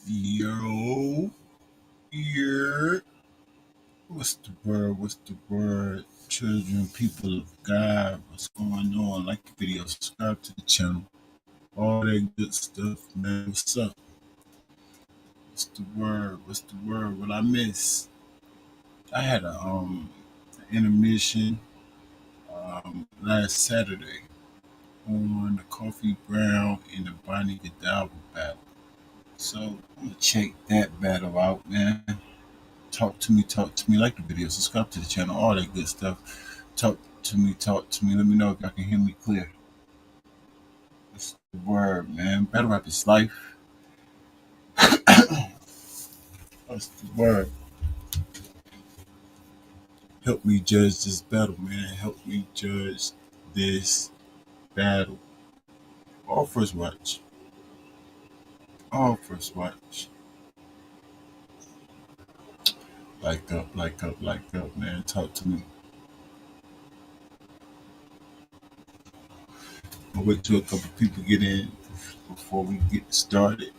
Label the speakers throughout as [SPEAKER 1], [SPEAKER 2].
[SPEAKER 1] Yo, here. What's the word? What's the word? Children, people of God, what's going on? Like the video, subscribe to the channel. All that good stuff, man. What's up? What's the word? What's the word? What I miss? I had a intermission last Saturday on the Coffee Brown and the Bonnie Godalva battle. So I'm gonna check that battle out, man. Talk to me, like the video, subscribe to the channel, all that good stuff. Talk to me. Let me know if y'all can hear me clear. That's the word, man. Battle rap is life. That's the word. Help me judge this battle, man. Help me judge this battle. All first watch. All first watch. Like up, man. Talk to me. I'll wait till a couple people get in before we get started.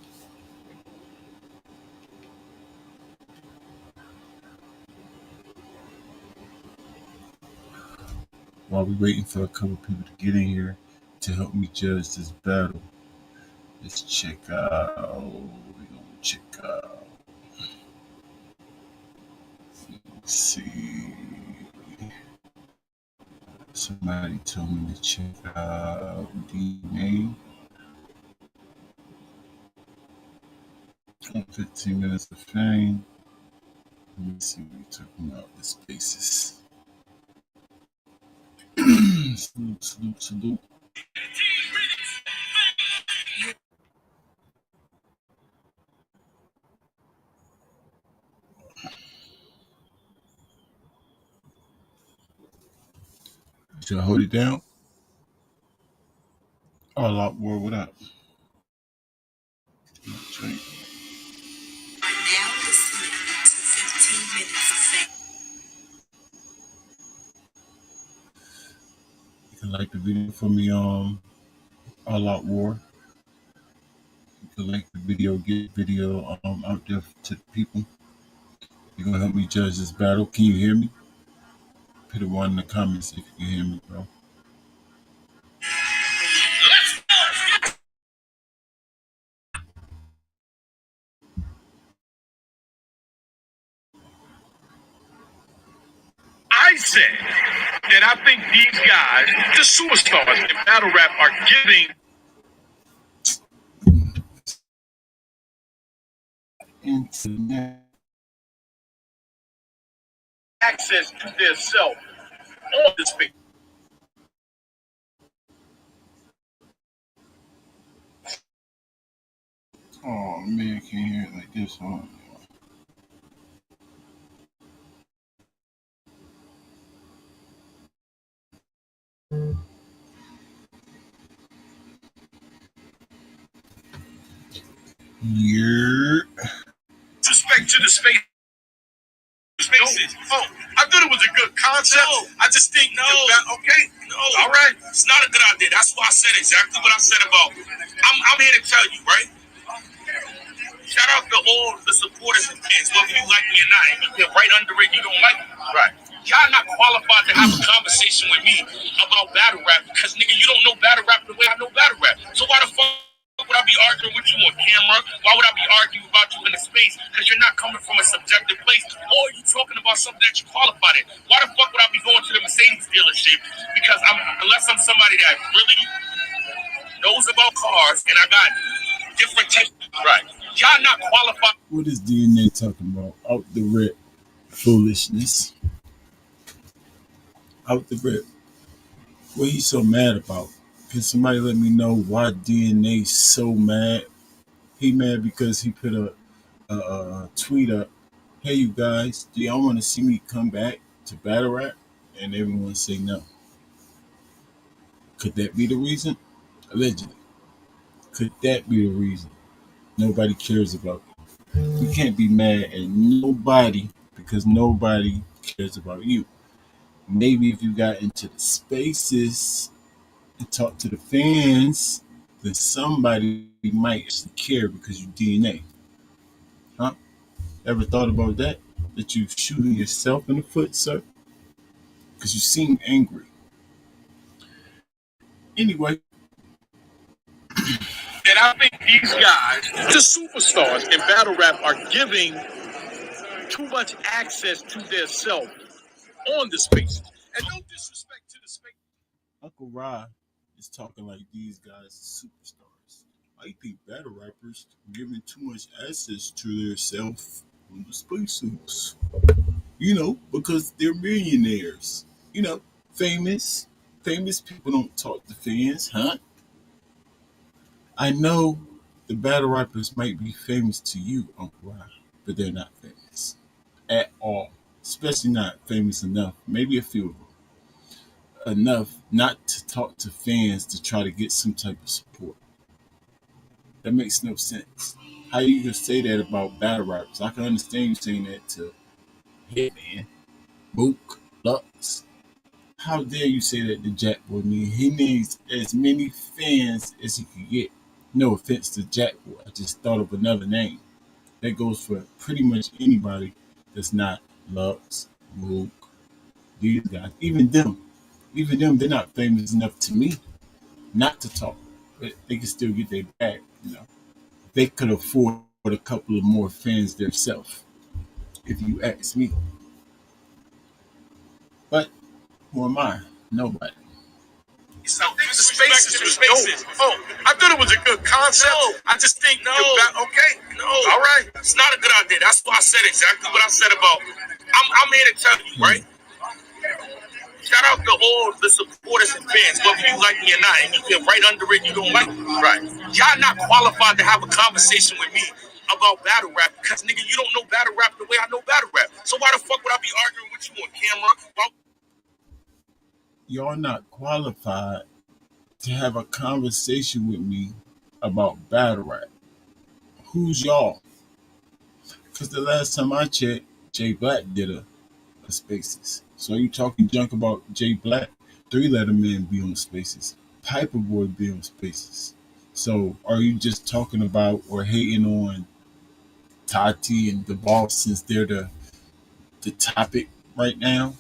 [SPEAKER 1] While we waiting for a couple people to get in here to help me judge this battle, let's check out. We're gonna check out. Let's see. Somebody told me to check out DNA. 15 minutes of fame. Let me see what we're talking about. The spaces. Salute. Should I hold it down? Oh, a lot more. What up? Right. Now listening to 15 minutes of fame. You can like the video for me All Out War. You can like the video, get the video out there to the people. You're gonna help me judge this battle. Can you hear me? Put a one in the comments if you can hear me, bro.
[SPEAKER 2] I said that I think these guys, the superstars in battle rap, are giving
[SPEAKER 1] Internet.
[SPEAKER 2] access to their self on the space.
[SPEAKER 1] Oh man, I can't hear it like this. Huh? Yeah.
[SPEAKER 2] Respect to the space. Spaces. Oh, I thought it was a good concept. No. I just think okay. No. All right. It's not a good idea. That's why I said exactly what I said about. I'm here to tell you, right? Shout out to all the supporters and fans, whether you like me or not. If you're right under it, you don't like me. Right. Y'all not qualified to have a conversation with me about battle rap because, nigga, you don't know battle rap the way I know battle rap. So why the fuck would I be arguing with you on camera? Why would I be arguing about you in the space? Because you're not coming from a subjective place, or you talking about something that you qualified in. Why the fuck would I be going to the Mercedes dealership? Because unless I'm somebody that really knows about cars and I got different tastes. Right. Y'all not qualified.
[SPEAKER 1] What is DNA talking about? Out the rip. Foolishness. Out the rip. What he so mad about? Can somebody let me know why DNA so mad? He mad because he put a tweet up. Hey, you guys, do y'all want to see me come back to battle rap? And everyone say no. Could that be the reason? Allegedly. Could that be the reason? Nobody cares about you. You can't be mad at nobody because nobody cares about you. Maybe if you got into the spaces and talk to the fans, then somebody might actually care because you DNA. Huh? Ever thought about that? That you shooting yourself in the foot, sir? Because you seem angry. Anyway,
[SPEAKER 2] And I think these guys, the superstars in battle rap, are giving too much access to their self on the spaces. And no disrespect to the space.
[SPEAKER 1] Uncle Rod is talking like these guys are superstars. I think battle rappers giving too much access to their self on the spacesuits. Because they're millionaires. Famous. Famous people don't talk to fans, huh? I know the battle rappers might be famous to you, Uncle Rod, but they're not famous at all. Especially not famous enough. Maybe a few of them. Enough not to talk to fans to try to get some type of support. That makes no sense. How you can say that about battle rappers? I can understand you saying that to Hitman, Book, Lux. How dare you say that to Jack Boy? He needs as many fans as he can get. No offense to Jack Boy. I just thought of another name. That goes for pretty much anybody that's not Lux, Mook, these guys. Even them, they're not famous enough to me not to talk. But they can still get their bag. They could afford a couple of more fans themselves, if you ask me. But who am I? Nobody.
[SPEAKER 2] So the spaces was dope. Oh, I thought it was a good concept. No. I just think okay. No. All right. It's not a good idea. That's why I said exactly what I said about I'm here to tell you, right? Shout out to all the supporters and fans, whether you like me or not, and you get right under it, you don't like me. Right. Y'all not qualified to have a conversation with me about battle rap because nigga, you don't know battle rap the way I know battle rap. So why the fuck would I be arguing with you on camera?
[SPEAKER 1] Y'all not qualified to have a conversation with me about battle rap. Who's y'all? Because the last time I checked, Jay Black did a Spaces. So are you talking junk about Jay Black? Three Letter Man be on Spaces. Piper Boy be on Spaces. So are you just talking about or hating on Tati and the boss since they're the topic right now?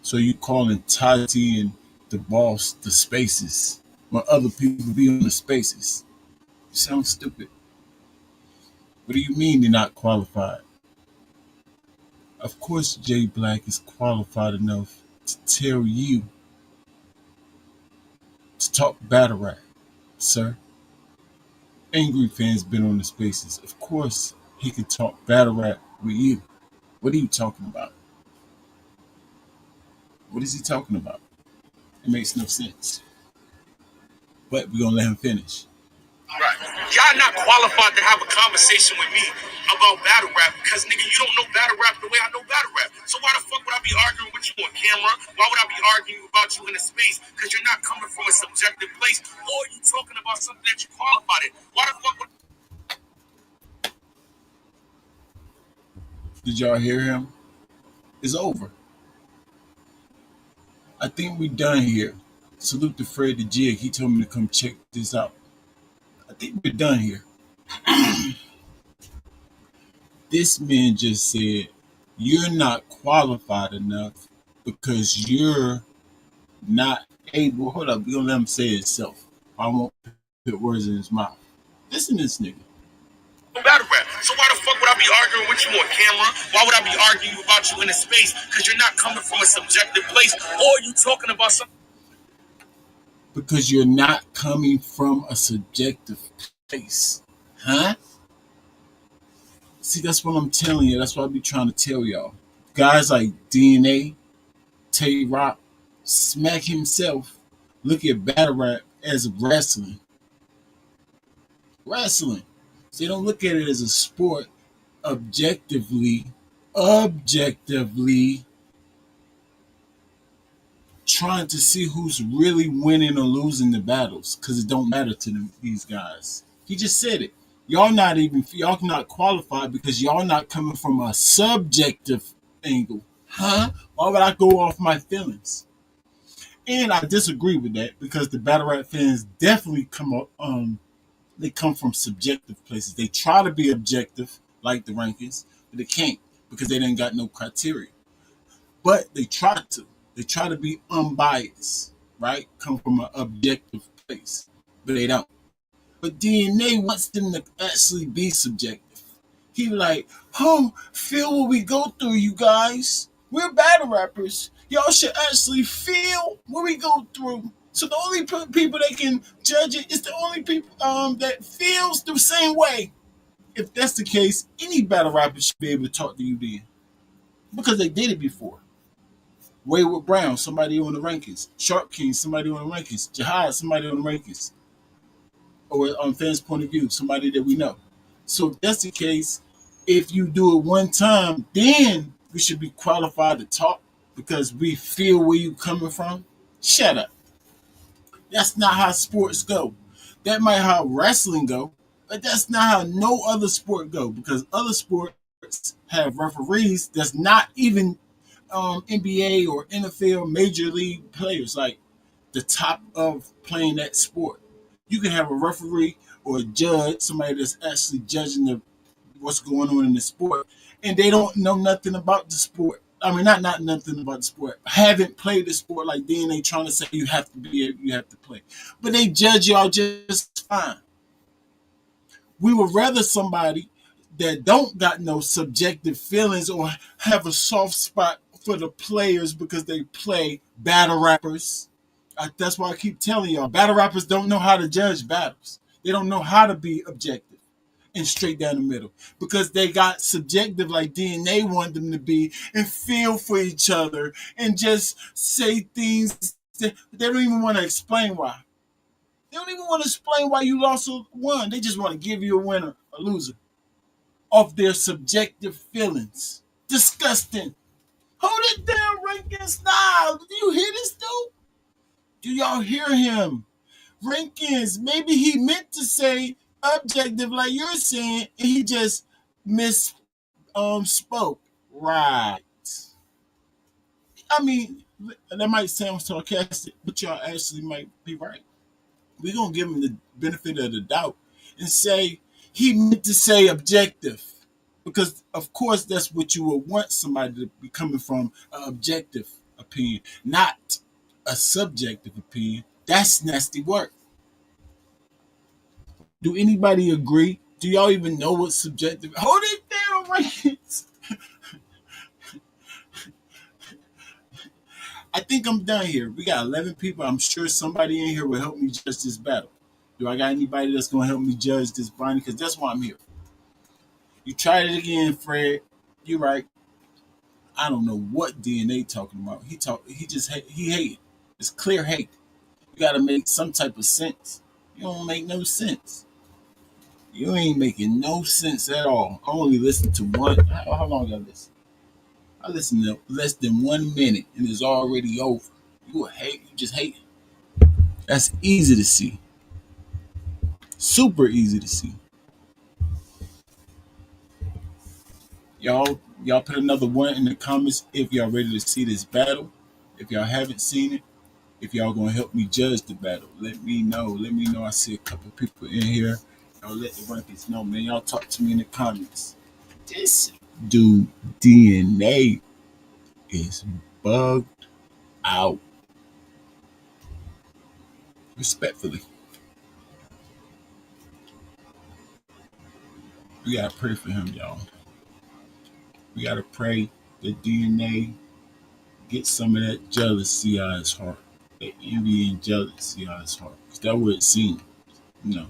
[SPEAKER 1] So you calling Tati and the boss the Spaces when other people be on the Spaces? You sound stupid. What do you mean they're not qualified? Of course, Jay Black is qualified enough to tell you to talk battle rap, sir. Angry fans been on the Spaces. Of course, he can talk battle rap with you. What are you talking about? What is he talking about? It makes no sense. But we're gonna let him finish.
[SPEAKER 2] Right. Y'all not qualified to have a conversation with me about battle rap because nigga, you don't know battle rap the way I know battle rap. So why the fuck would I be arguing with you on camera? Why would I be arguing about you in a space? Because you're not coming from a subjective place, or you talking about something that you qualified in. Why the fuck would
[SPEAKER 1] Did y'all hear him? It's over. I think we done here. Salute to Fred the Jig. He told me to come check this out. I think we're done here. This man just said you're not qualified enough because you're not able. Hold up, we're gonna let him say it himself. I won't put words in his mouth. Listen to this nigga.
[SPEAKER 2] battle rap? So why the fuck would I be arguing with you on camera? Why would I be arguing about you in a space? Because you're not coming from a subjective place, or you talking about something.
[SPEAKER 1] Because you're not coming from a subjective place. Huh? See, that's what I'm telling you. That's what I be trying to tell y'all. Guys like DNA, Tay Rock, Smack himself, look at battle rap as wrestling. Wrestling. So they don't look at it as a sport objectively trying to see who's really winning or losing the battles because it don't matter to them, these guys. He just said it. Y'all not qualified because y'all not coming from a subjective angle. Huh? Why would I go off my feelings? And I disagree with that because the battle rap fans definitely come up They come from subjective places. They try to be objective, like the rankings, but they can't because they didn't got no criteria. But they try to. They try to be unbiased, right? Come from an objective place, but they don't. But DNA wants them to actually be subjective. He like, oh, feel what we go through, you guys. We're battle rappers. Y'all should actually feel what we go through. So the only people that can judge it is the only people that feels the same way. If that's the case, any battle rapper should be able to talk to you then, because they did it before. Wayward Brown, somebody on the rankings. Sharp King, somebody on the rankings. Jihad, somebody on the rankings. Or on fans' point of view, somebody that we know. So if that's the case, if you do it one time, then we should be qualified to talk because we feel where you coming from. Shut up. That's not how sports go. That might how wrestling go, but that's not how no other sport go because other sports have referees that's not even NBA or NFL major league players, like the top of playing that sport. You can have a referee or a judge, somebody that's actually judging what's going on in the sport, and they don't know nothing about the sport. I mean, not nothing about the sport. Haven't played the sport like DNA trying to say you have to be, you have to play, but they judge y'all just fine. We would rather somebody that don't got no subjective feelings or have a soft spot for the players because they play battle rappers. That's why I keep telling y'all, battle rappers don't know how to judge battles. They don't know how to be objective and straight down the middle because they got subjective like DNA wanted them to be and feel for each other and just say things that they don't even want to explain why. They don't even want to explain why you lost or won. They just want to give you a winner, a loser, off their subjective feelings. Disgusting. Hold it down, Rankin Style. Do you hear this dude? Do y'all hear him? Rankins, maybe he meant to say objective like you're saying, and he just miss spoke. Right. I mean, that might sound sarcastic, but y'all actually might be right. We're gonna give him the benefit of the doubt and say he meant to say objective. Because of course that's what you would want somebody to be coming from, an objective opinion, not a subjective opinion. That's nasty work. Do anybody agree? Do y'all even know what subjective? Hold it down, right? I think I'm done here. We got 11 people. I'm sure somebody in here will help me judge this battle. Do I got anybody that's gonna help me judge this, Bonnie? Because that's why I'm here. You tried it again, Fred. You're right. I don't know what DNA talking about. He just he hated. It's clear hate. You gotta make some type of sense. You don't make no sense. You ain't making no sense at all. I only listened to one. How long did I listen? I listened to less than 1 minute and it's already over. You a hate. You just hate. That's easy to see. Super easy to see. Y'all put another one in the comments if y'all ready to see this battle. If y'all haven't seen it, if y'all gonna help me judge the battle, let me know. Let me know. I see a couple people in here. Y'all let the rankings know, man. Y'all talk to me in the comments. This dude DNA is bugged out. Respectfully, we gotta pray for him, y'all. We gotta pray that DNA get some of that jealousy out of his heart, that envy and jealousy out of his heart. 'Cause that's what it seems. You know,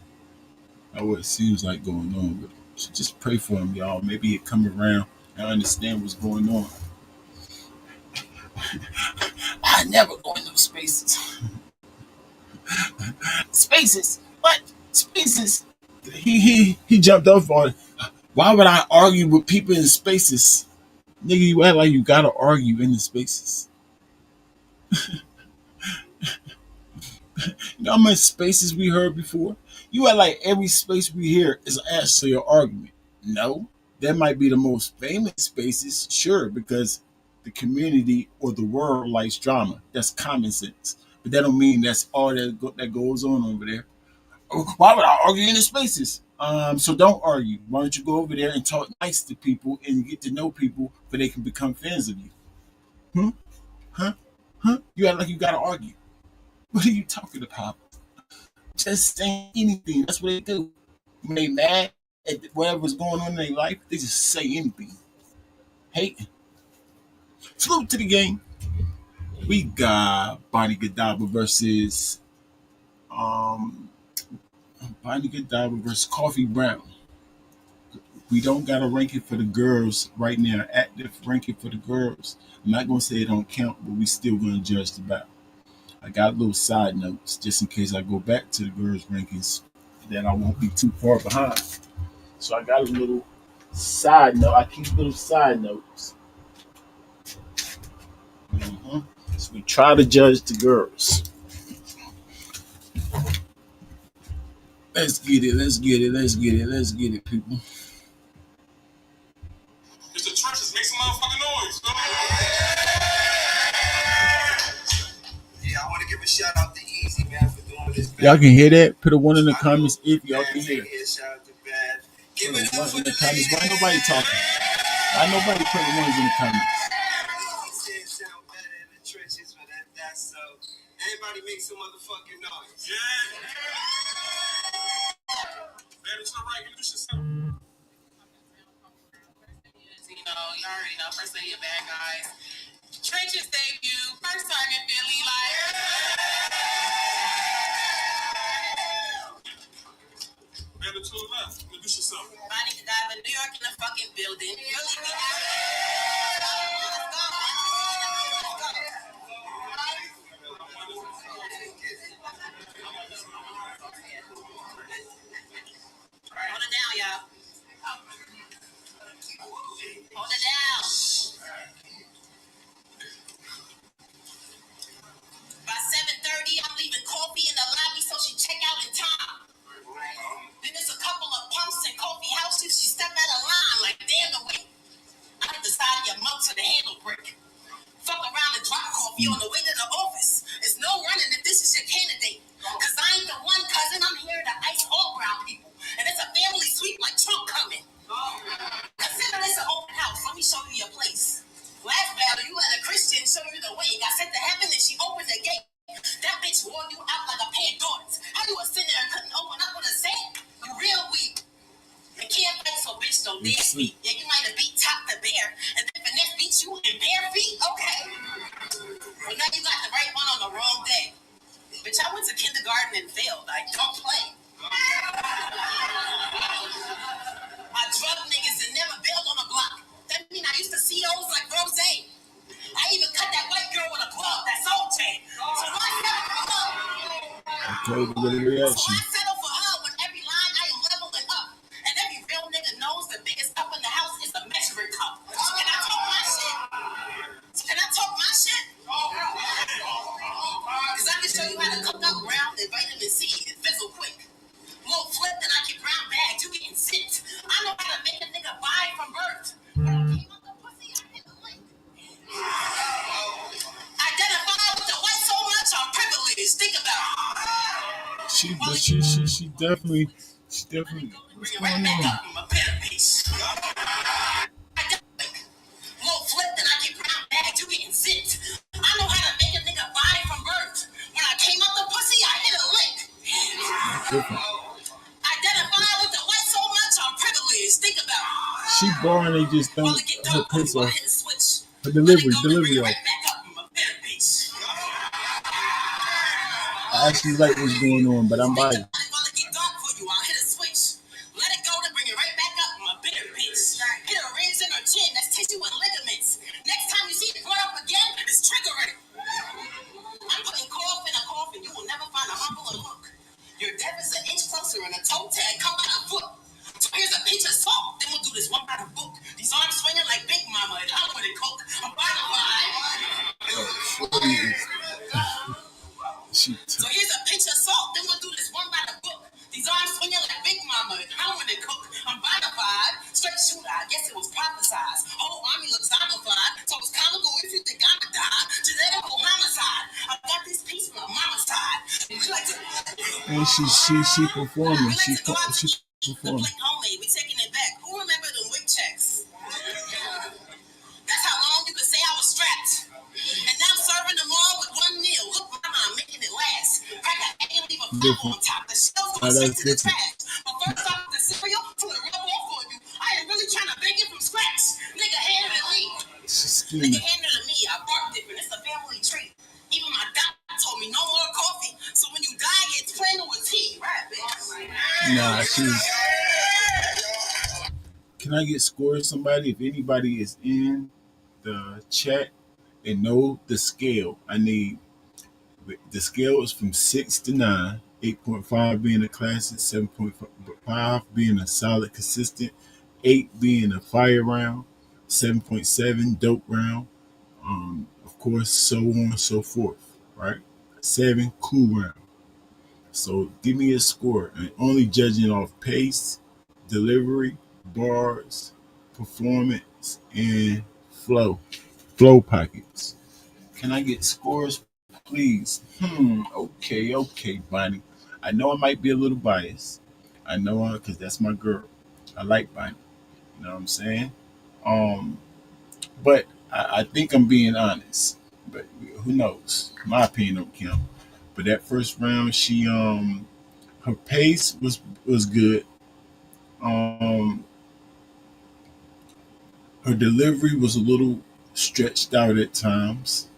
[SPEAKER 1] that's what it seems like going on with him. So just pray for him, y'all. Maybe he'll come around and understand what's going on. I never go in those spaces. Spaces? What? Spaces? He jumped off on it. Why would I argue with people in spaces? Nigga, you act like you gotta argue in the spaces. You know how many spaces we heard before? You act like every space we hear is actually an argument. No. That might be the most famous spaces, sure, because the community or the world likes drama. That's common sense. But that don't mean that's all that goes on over there. Why would I argue in the spaces? So don't argue. Why don't you go over there and talk nice to people and get to know people so they can become fans of you? Hmm? Huh? Huh? You act like you gotta argue. What are you talking about? Just saying anything. That's what they do. When they mad at whatever's going on in their life, they just say anything. Hate. Salute to the game. We got Bonnie Gadaba versus um Bonnie Gadaba versus Coffee Brown. We don't got a ranking for the girls right now, active ranking for the girls. I'm not gonna say it don't count, but we still gonna judge the battle. I got little side notes just in case I go back to the girls rankings, then I won't be too far behind. So I got a little side note. I keep little side notes. So we try to judge the girls. Let's get it. Let's get it. Let's get it. Let's get it, people.
[SPEAKER 2] It's the trenches. Make some motherfucking noise. Yeah, I want to give a shout out to Easy, man, for doing this.
[SPEAKER 1] Y'all can hear that? Put a one in the comments if y'all can hear.
[SPEAKER 2] Shout out to Bad.
[SPEAKER 1] Give it one in the comments. Why nobody talking? Why nobody putting ones in the comments?
[SPEAKER 2] Sound better in the trenches, but that's so. Everybody make some motherfucking noise. Yeah. Better to the right, introduce yourself. You already know. First lady of Bad Guys. Trenches debut. First time in Philly. Better to the left. Introduce yourself. Bonnie Gadaba, New York in the fucking building. Really be Hold it down, y'all. Hold it down. By 7:30, I'm leaving Coffee in the lobby so she check out in time. Then there's a couple of pumps and coffee houses. She step out of line like, damn the way. I hit the side of your mouth to the handle break. Fuck around and drop coffee on the way to the office. It's no running if this is your candidate. Cause I ain't the one cousin. I'm here to ice all brown people. And it's a family suite like Trump coming. Consider this an open house. Let me show you your place. Last battle, you let a Christian show you the way. Got sent to heaven and she opened the gate. That bitch wore you out like a pair of daughters. How you a sinner and couldn't open up with a saint? You real weak. You can't fight, so bitch don't dare speak. Yeah, you might have beat Top the Bear, and then Finesse beat you in bare feet. Okay. Well, now you got the right one on the wrong day. Bitch, I went to kindergarten and failed. I don't play. I drug niggas and never bailed on a block. That mean I used to see those like Rose. I even cut that white girl with a glove. That's OJ. So why settle for her? So I settle for her when every line I am leveling up. And every real nigga knows the biggest cup in the house is a measuring cup. Can I talk my shit? Can I talk my shit? Because I can show you how to cook up ground and vitamin C and fizzle quick. Little flip and I get brown bags, you getting sick. I know how to make a nigga buy from birth. Identify with the white so much, I'm privileged. Think about it.
[SPEAKER 1] She definitely. What's going on?
[SPEAKER 2] Little flip and I get brown bags, you getting sick. I know how to make a nigga buy from birth. When I came out the pussy, I hit a lick. Identify with the white so much, I'm privileged. Think about it.
[SPEAKER 1] She born, they just don't her piss off. Her delivery off. I actually like what's going on, but I'm biased.
[SPEAKER 2] Your death is an inch closer and a toe tag come by a foot. So here's a pinch of salt. Then we'll do this one by the book. These arms swinging like Big Mama and I'm with it coke. I'm by the So here's a pinch of salt. Then we'll do this one by the book. These arms swinging like Big Mama and I'm with it coke. I'm by the vibe. Straight shooter. I guess it was prophesized. Whole army looks zombified. So it's comical if you think I'ma die. Genetical homicide. I got this piece from my mama's side. You like to
[SPEAKER 1] saying? She performing. She
[SPEAKER 2] The
[SPEAKER 1] performing.
[SPEAKER 2] Blink homemade. We taking it back. Who remember the WIC checks? That's how long you could say I was strapped. And now I'm serving them all with one meal. Look, mama, I'm making it last. Crack an egg and leave a flap on top. The shells go straight to the trash. But first off, the cereal to the rub off on you. I ain't really trying to bake it from scratch. Nigga, hand it to me. Nigga, hand it to me. I bark different. It's a family treat. Even my doctor told me no more coffee. So when you die, it's plain with tea. Right, bitch?
[SPEAKER 1] Nah, she's. Can I get scores, somebody? If anybody is in the chat and know the scale, I need the scale is from 6 to 9, 8.5 being a classic, 7.5 being a solid, consistent, 8 being a fire round, 7.7 dope round, of course, so on and so forth, right? 7 cool round. So give me a score, and only judging off pace, delivery, bars, performance, and flow pockets. Can I get scores, please? Okay, Bonnie. I know I might be a little biased. I know because that's my girl. I like Bonnie. You know what I'm saying? Um, but I think I'm being honest. But who knows? My opinion don't count. But that first round, she her pace was good. Um, her delivery was a little stretched out at times,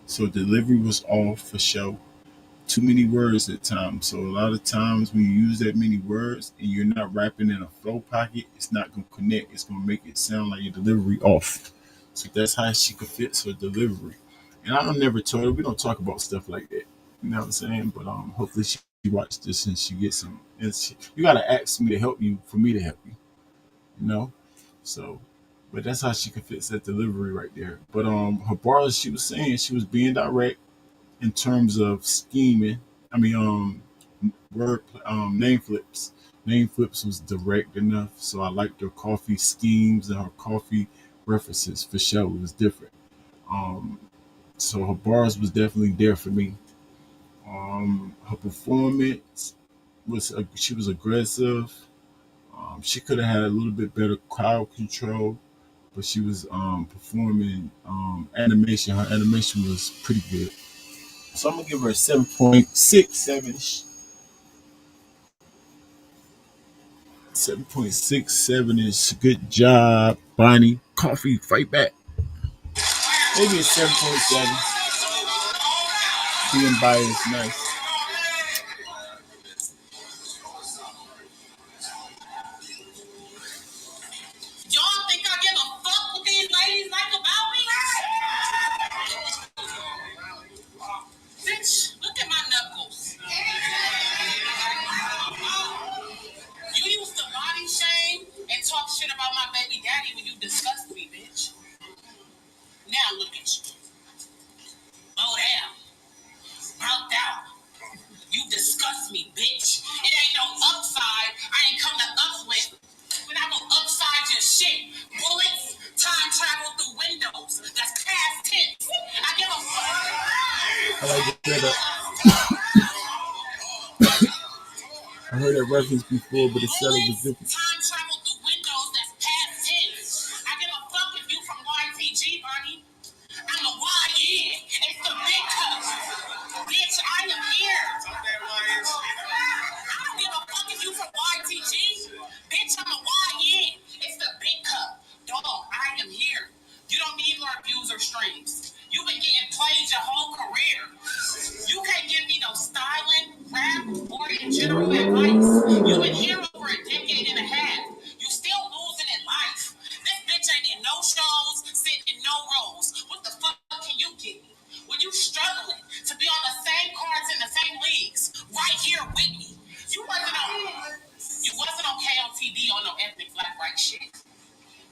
[SPEAKER 1] so delivery was off for sure. Too many words at times. So a lot of times when you use that many words and you're not rapping in a flow pocket, it's not gonna connect. It's gonna make it sound like your delivery off. So that's how she could fix her delivery. And I don't never told her we don't talk about stuff like that. You know what I'm saying? But hopefully she watch this and she gets some. And you gotta ask me to help you for me to help you. You know. So, but that's how she could fix that delivery right there. But her bars, she was saying she was being direct in terms of scheming. I mean, word name flips. Name flips was direct enough, so I liked her coffee schemes and her coffee references for sure. It was different. Um, so her bars was definitely there for me. Her performance was she was aggressive. She could have had a little bit better crowd control, but she was performing animation. Her animation was pretty good. So I'm gonna give her a 7.67. 7.67 is good job, Bonnie. Coffee, fight back. Maybe a 7.7. Being biased, nice.
[SPEAKER 2] Y'all think I give a fuck what these ladies like about me? Bitch, look at my knuckles. You used to body shame and talk shit about my baby daddy when you discussed me, bitch. Now look at you. Low down. Broke out. You disgust me, bitch. It ain't no upside. I ain't come to uplift. When I go upside your shit. Bullets, time travel through windows. That's past tense. I give a fuck.
[SPEAKER 1] I like the setup. I heard that reference before, but the setup was different.
[SPEAKER 2] Time travel through windows. That's past tense. I give a fuck if you from YTG, Bernie. I'm a YN. It's the big cup. Bitch, I am here. I don't give a fuck if you from YTG. Bitch, I'm a YN. It's the big cup. Dog, I am here. You don't need more views or streams. You've been getting played your whole career. You can't give me no styling, rap, or in general advice. You've been here over a decade and a half. You still losing in life. This bitch ain't in no shows, sitting in no roles. What the fuck can you give me? When you struggling to be on the same cards in the same leagues, right here with me. You wasn't on KOTD on no ethnic black right shit.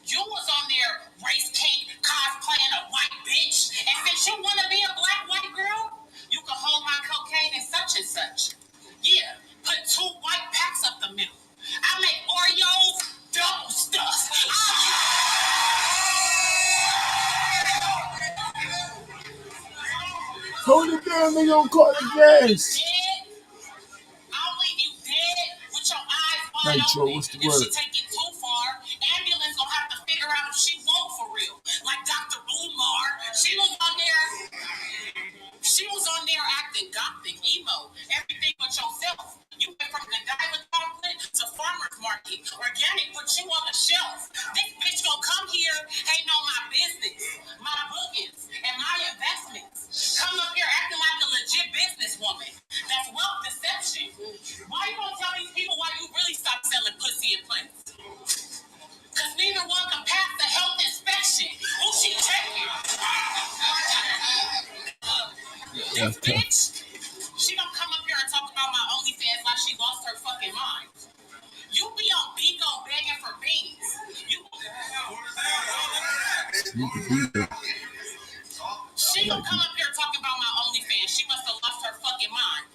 [SPEAKER 2] You was on there race cake cosplaying a white bitch. And since you want to be a black white girl, you can hold my cocaine and such. Yeah, put 2 white packs up the middle. I make Oreos, double stuff.
[SPEAKER 1] Hold it down, nigga, don't call the gas. Nitro, what's the word?
[SPEAKER 2] If she take it too far, ambulance gonna have to figure out if she won't for real. Like Dr. Umar, she was on there. She was on there acting gothic, emo, everything but yourself. You went from Godiva chocolate to farmer's market. Organic put you on the shelf. This bitch gonna come here, ain't know my business, my bookings, and my investments. Come up here acting like a legit businesswoman. That's wealth deception. Why you gonna tell these people why you really stopped selling pussy implants? Because neither one can pass the health inspection. Who she checking? This bitch, she don't come up here and talk about my OnlyFans like she lost her fucking mind. You be on Bigo begging for beans. She don't come up here talking about my OnlyFans. She must have lost her fucking mind.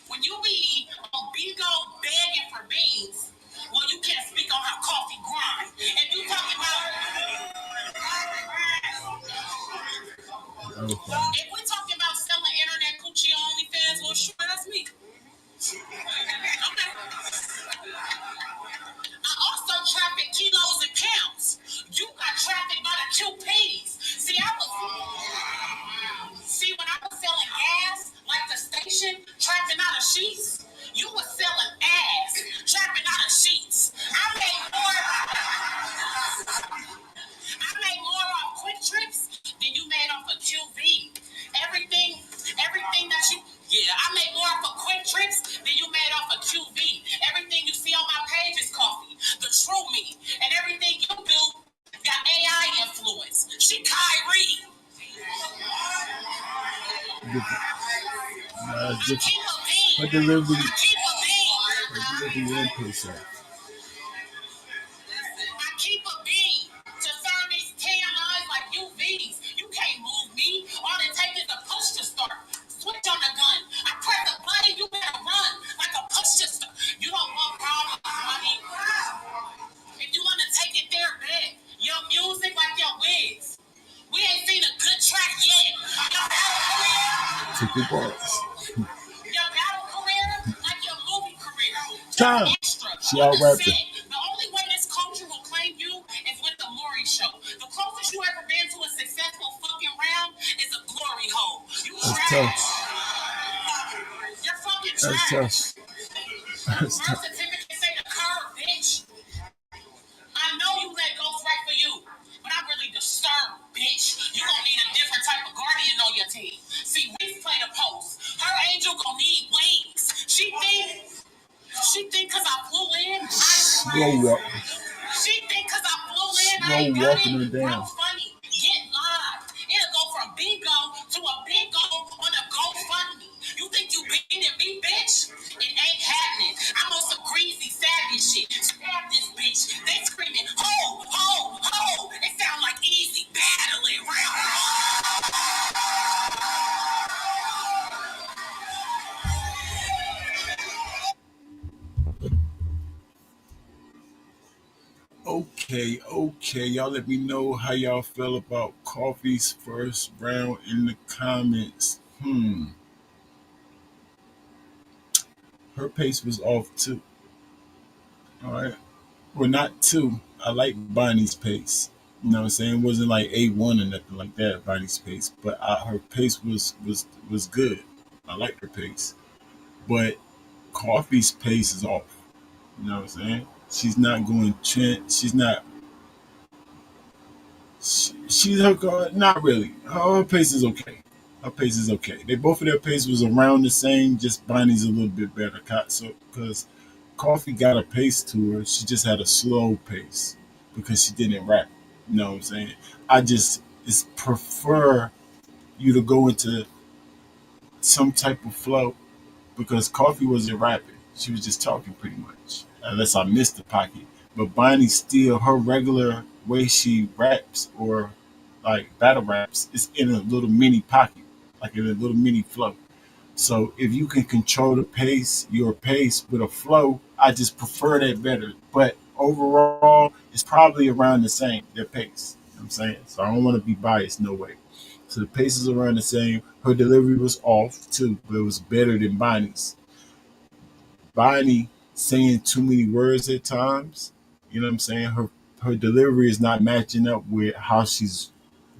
[SPEAKER 2] When you be on Bigo begging for beans, well, you can't speak on how coffee grind. And you talking about... If we talking about selling internet coochie on OnlyFans, well, sure, that's me. Okay. I also traffic kilos and pounds. You got trafficked by the QPs. See, when I was selling gas, like the station, trapping out of sheets, you was selling ass, trapping out of sheets. I made more off Quick Trips than you made off of QV. Everything that you... Yeah, I made more off of Quick Trips than you made off of QV. Everything you see on my page is coffee, the true me, and everything you do got AI influence. She Kyrie.
[SPEAKER 1] Her delivery 1%.
[SPEAKER 2] I keep a beam to serve these tan eyes like UVs. You can't move me. All it takes is a push to start. Switch on the gun. I press the button, you better run like a push to start. You don't want problems, money. If you want to take it there, bet. Your music like your wigs. We ain't seen a good track yet. Your battle career.
[SPEAKER 1] Take your balls.
[SPEAKER 2] Your battle career like your movie career.
[SPEAKER 1] Time.
[SPEAKER 2] Extra.
[SPEAKER 1] She out rapping.
[SPEAKER 2] The only way this culture will claim you is with the Maury Show. The closest you ever been to a successful fucking round is a glory hole. You
[SPEAKER 1] That's
[SPEAKER 2] trash.
[SPEAKER 1] tough.
[SPEAKER 2] You're fucking
[SPEAKER 1] That's
[SPEAKER 2] trash.
[SPEAKER 1] That's
[SPEAKER 2] Birth certificate say the curve, bitch. I know you let ghost write for you, but I'm really disturbed, bitch. You gonna need a different type of guardian on your team. See, Reese played a post. Her angel gonna need wings. She think cause I flew in,
[SPEAKER 1] slow walk.
[SPEAKER 2] She think cause I flew in,
[SPEAKER 1] Slow
[SPEAKER 2] I ain't got
[SPEAKER 1] walking her
[SPEAKER 2] it.
[SPEAKER 1] down.
[SPEAKER 2] Real funny. Get live. It'll go from bingo to a bingo on a GoFundMe. You think you beating me, bitch? It ain't happening. I'm on some greasy savage shit. Stab this bitch. They screaming, ho, ho, ho. It sound like easy battling.
[SPEAKER 1] Okay. Y'all let me know how y'all feel about Coffee's first round in the comments. Her pace was off too. Alright. Well, not two. I like Bonnie's pace. You know what I'm saying? It wasn't like A1 or nothing like that, Bonnie's pace. But her pace was good. I liked her pace. But Coffee's pace is off. You know what I'm saying? She's not going Trent. She's not. She's her guard. Not really. Her pace is okay. Her pace is okay. They both of their pace was around the same. Just Bonnie's a little bit better. So because Coffee got a pace to her, she just had a slow pace because she didn't rap. You know what I'm saying? I just prefer you to go into some type of flow because Coffee wasn't rapping. She was just talking pretty much, unless I missed the pocket. But Bonnie still, her regular way she raps or like battle raps is in a little mini pocket, like in a little mini flow. So if you can control the pace, your pace with a flow, I just prefer that better. But overall, it's probably around the same, their pace. You know what I'm saying? So I don't want to be biased, no way. So the pace is around the same. Her delivery was off too, but it was better than Bonnie's. Bonnie saying too many words at times. You know what I'm saying? Her delivery is not matching up with how she's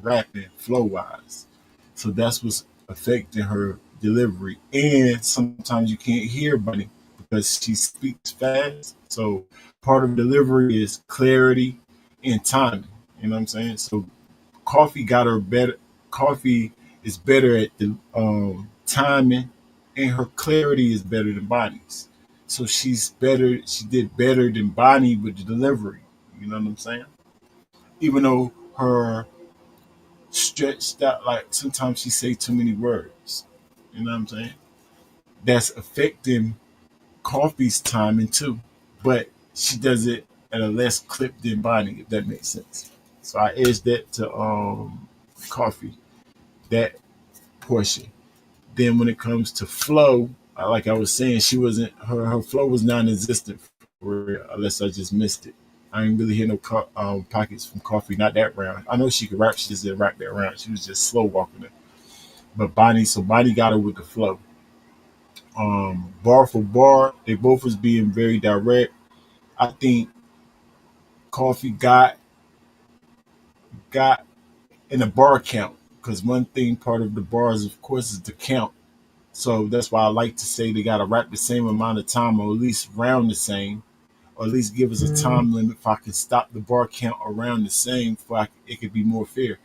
[SPEAKER 1] rapping flow wise. So that's what's affecting her delivery. And sometimes you can't hear Bunny because she speaks fast. So part of delivery is clarity and timing. You know what I'm saying? So Coffee got her better. Coffee is better at the timing, and her clarity is better than Bonnie's. So she's better. She did better than Bonnie with the delivery. You know what I'm saying? Even though her stretched out, like sometimes she say too many words. You know what I'm saying? That's affecting Coffee's timing too, but she does it at a less clip than Bonnie, if that makes sense. So I edged that to Coffee, that portion. Then when it comes to flow, like I was saying, she wasn't her flow was non-existent for real, unless I just missed it. I didn't really hear no pockets from Coffee, not that round. I know she could rap, she just didn't rap that round. She was just slow walking it. But Bonnie got her with the flow. Bar for bar, they both was being very direct. I think Coffee got in the bar count because one thing part of the bars, of course, is the count. So that's why I like to say they got to rap the same amount of time, or at least round the same, or at least give us a time limit if I can stop the bar count around the same, it could be more fair.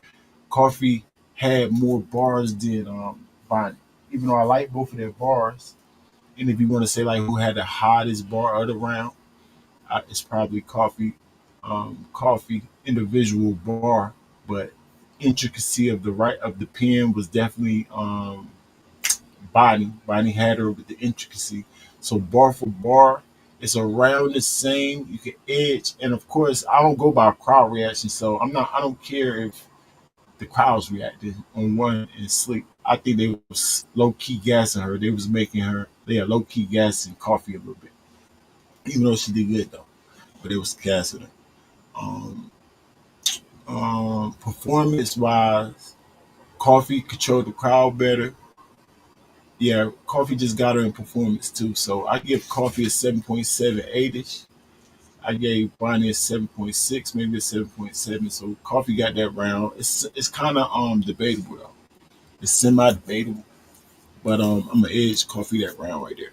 [SPEAKER 1] Coffee had more bars than Bonnie, even though I like both of their bars. And if you want to say like who had the hottest bar of the round, it's probably Coffee. Coffee individual bar, but intricacy of the right of the pen was definitely Bonnie. Bonnie had her with the intricacy. So bar for bar, it's around the same. You can edge, and of course, I don't go by crowd reaction. So I'm not. I don't care if the crowds reacted on one and sleep. I think they was low key gassing her. They was making her. They had low key gassing Coffee a little bit, even though she did good though. But it was gassing her. Um, Performance wise, Coffee controlled the crowd better. Yeah, Coffee just got her in performance too. So I give Coffee a 7.78 ish. I gave Bonnie a 7.6, maybe a 7.7. So Coffee got that round. It's kind of debatable though. It's semi debatable, but I'm gonna edge Coffee that round right there.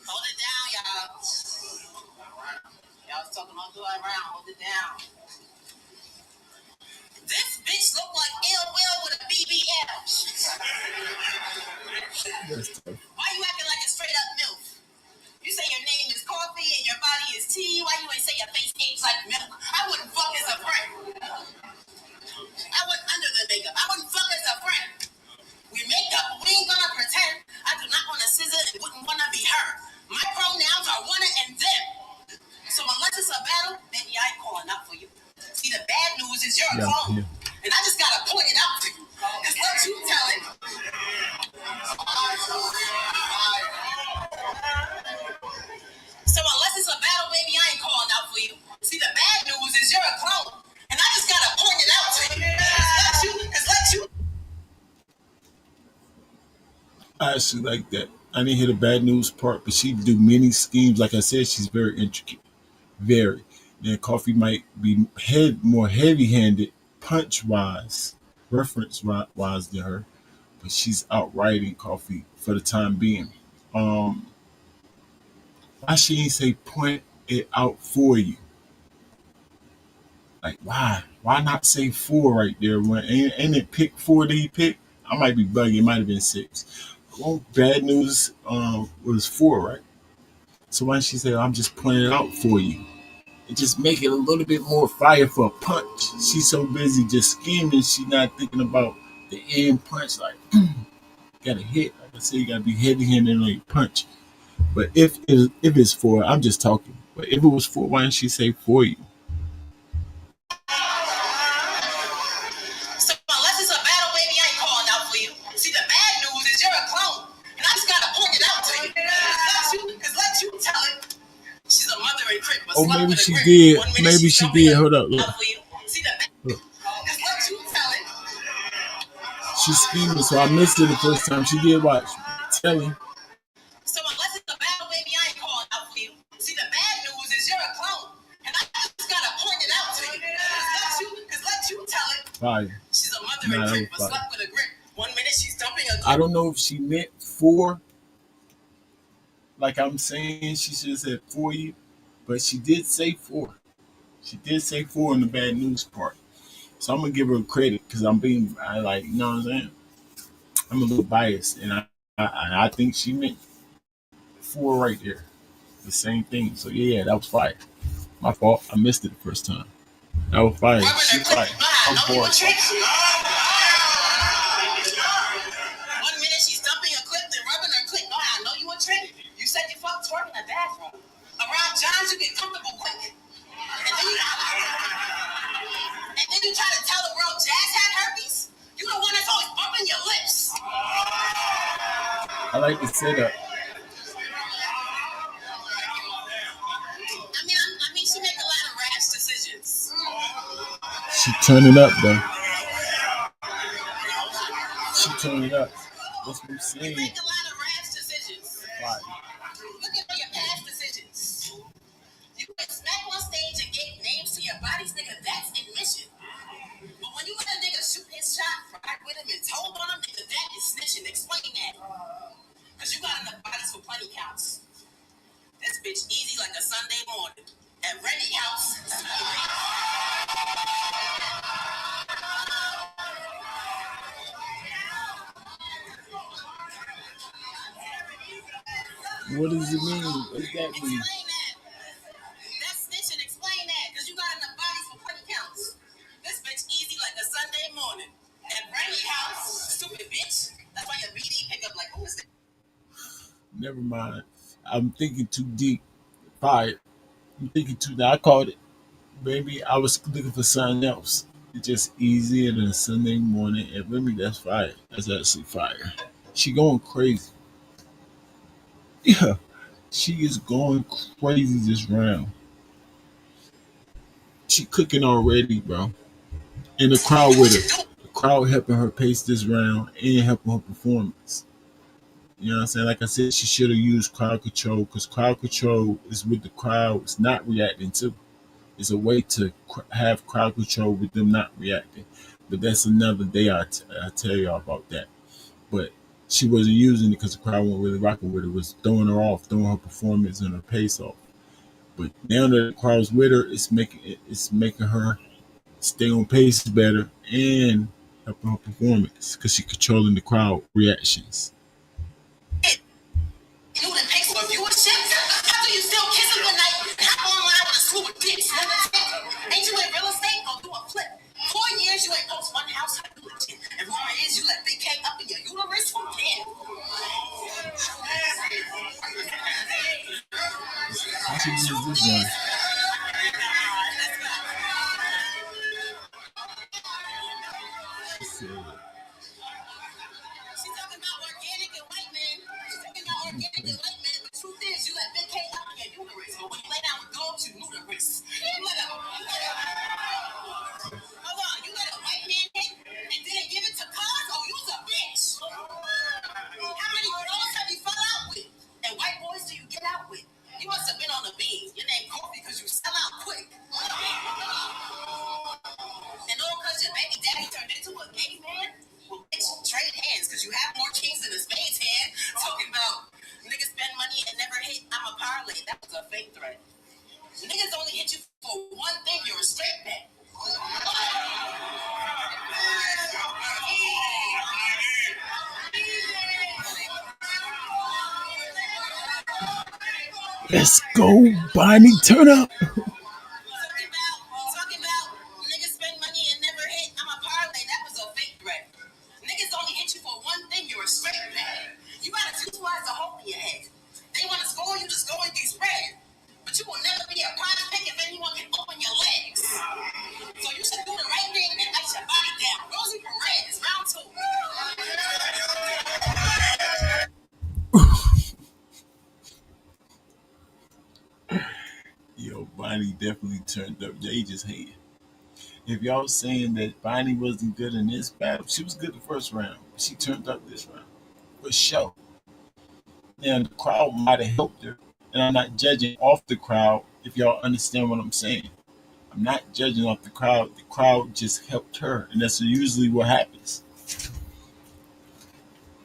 [SPEAKER 2] Hold it down, y'all. Y'all was talking all the way around. Hold it down. This bitch look like Ill Will with a BBL.
[SPEAKER 1] That's tough.
[SPEAKER 2] Why you acting like a straight up MILF? You say your name is coffee and your body is tea. Why you ain't say your face aged like milk? I wouldn't fuck as a friend. I went under the makeup. I wouldn't fuck as a friend. We make up, we ain't gonna pretend. I do not want to scissor and wouldn't wanna be her. My pronouns are wanna and them. So unless it's a battle, maybe I ain't calling up for you. See, the bad news is you're a
[SPEAKER 1] Yeah,
[SPEAKER 2] clone.
[SPEAKER 1] yeah.
[SPEAKER 2] And I just gotta point it out to you. Just let you tell it. So unless it's a battle, baby, I ain't calling out for you. See, the bad news is you're a clone. And I just gotta point it out to you. Just let you.
[SPEAKER 1] I actually like that. I didn't hear the bad news part, but she do many schemes. Like I said, she's very intricate. Very. Then Coffee might be more heavy handed, punch wise, reference wise than her, but she's outwriting Coffee for the time being. Um, why she ain't say point it out for you? Like why? Why not say four right there? When ain't it pick four that he picked? I might be bugging. It might have been six. Well, bad news was four, right? So why don't she say I'm just pointing it out for you? It just make it a little bit more fire for a punch. She's so busy just scheming, she not thinking about the end punch. Like, gotta hit. Like I said, you gotta be heavy handed on your punch. But if it's four, I'm just talking. But if it was four, why didn't she say for you?
[SPEAKER 2] So unless it's a battle, baby, I ain't calling out for you. See, the bad news is you're a clone. And I just gotta
[SPEAKER 1] Oh, maybe she did. Maybe she did. Hold up. Look. Look. She's scheming, so I missed it the first time. She did watch. Tell me. So unless it's a battle, baby, I ain't calling out for you. See, the bad news is you're a clone, and I just gotta point it out to you. Cause let you tell it. Fire. She's a mother and grip, but slept with a grip. 1 minute she's dumping a grip. I don't know if she meant for, like I'm saying, she should have said for you, but she did say for. She did say for in the bad news part. So I'm gonna give her credit because I like, you know what I'm saying? I'm a little biased, and I think she meant four right there. The same thing. So yeah, that was fire. My fault. I missed it the first time. That was fire. She fire. I'm bored. 1 minute she's dumping a clip, then rubbing her clit. No, I know you a trick. You said you fucked twerk in the bathroom. Around Johns, you get comfortable quick. And then you try to tell the world Jazz had herpes? You the one that's always bumping your lips. I like the setup. I mean, she make a lot of rash decisions. She turn it up, though. She turn it up. That's what I'm saying. You make a lot of rash decisions. Why? Look at your past decisions. You went smack on stage and gave names to your bodies, nigga. That's admission. But when you let a nigga shoot his shot, right with him and told on him, nigga, that is snitching. Explain that. Because you got enough bodies for plenty counts. This bitch easy like a Sunday morning. At Rennie House. What does it mean? What does that mean? Explain that. That's snitching. Explain that. Because you got enough bodies for plenty counts. This bitch easy like a Sunday morning. At Rennie House. Stupid bitch. That's why your BD pick up like, who is it? Never mind. I'm thinking too deep. Fire. I'm thinking too deep. I called it. Maybe I was looking for something else. It's just easier than a Sunday morning. And Remy, that's fire. That's actually fire. She going crazy. Yeah. She is going crazy this round. She cooking already, bro. And the crowd with her. The crowd helping her pace this round and helping her performance. You know what I'm saying? Like I said, she should have used crowd control because crowd control is what the crowd is not reacting to. It's a way to have crowd control with them not reacting. But that's another day. I tell y'all about that. But she wasn't using it because the crowd wasn't really rocking with her. It was throwing her off, throwing her performance and her pace off. But now that the crowd's with her, it's making her stay on pace better and helping her performance because she's controlling the crowd reactions. You know the pace for viewership? After you still kissing one night, hop online with a slew of dicks. Ain't you in real estate? Go do a flip. 4 years you ain't post one house. How do it? And rumor is you let Big K up in your uterus from 10. How she use this one? She's talking about organic and white men. She's talking about organic and white men. The truth is, you let Big K up in your uterus. But when you lay down with dogs, you ludicrous. Hold on, you let a white man hit and didn't give it to cuz? Oh, you's a bitch. How many girls have you fell out with? And white boys do you get out with? You must have been on the beans. Your name Kofi because you sell out quick. And all because your baby daddy turned into a gay man? Well, bitch, trade hands because you have more kings than a spade's hand. Talking about niggas spend money and never hit. I'm a parlay. That was a fake threat. Niggas only hit you for one thing. You're a straight man. Let's go, Bonnie. Turn up. Talking about niggas spend money and never hit. I'm a parlay. That was a fake threat. Niggas only hit you for one thing. You're a straight man. You got a two-wise a hole in your head. They want to score you, just go and get spread. But you will never be a prime pick if anyone can open your legs. So you should do the right thing and ice your body down. Rosie Perez, round 2. Yo, Bonnie definitely turned up. They just hated. If y'all saying that Bonnie wasn't good in this battle, she was good the first round. She turned up this round. For sure. Now the crowd might have helped her. And I'm not judging off the crowd if y'all understand what I'm saying. I'm not judging off the crowd. The crowd just helped her. And that's usually what happens.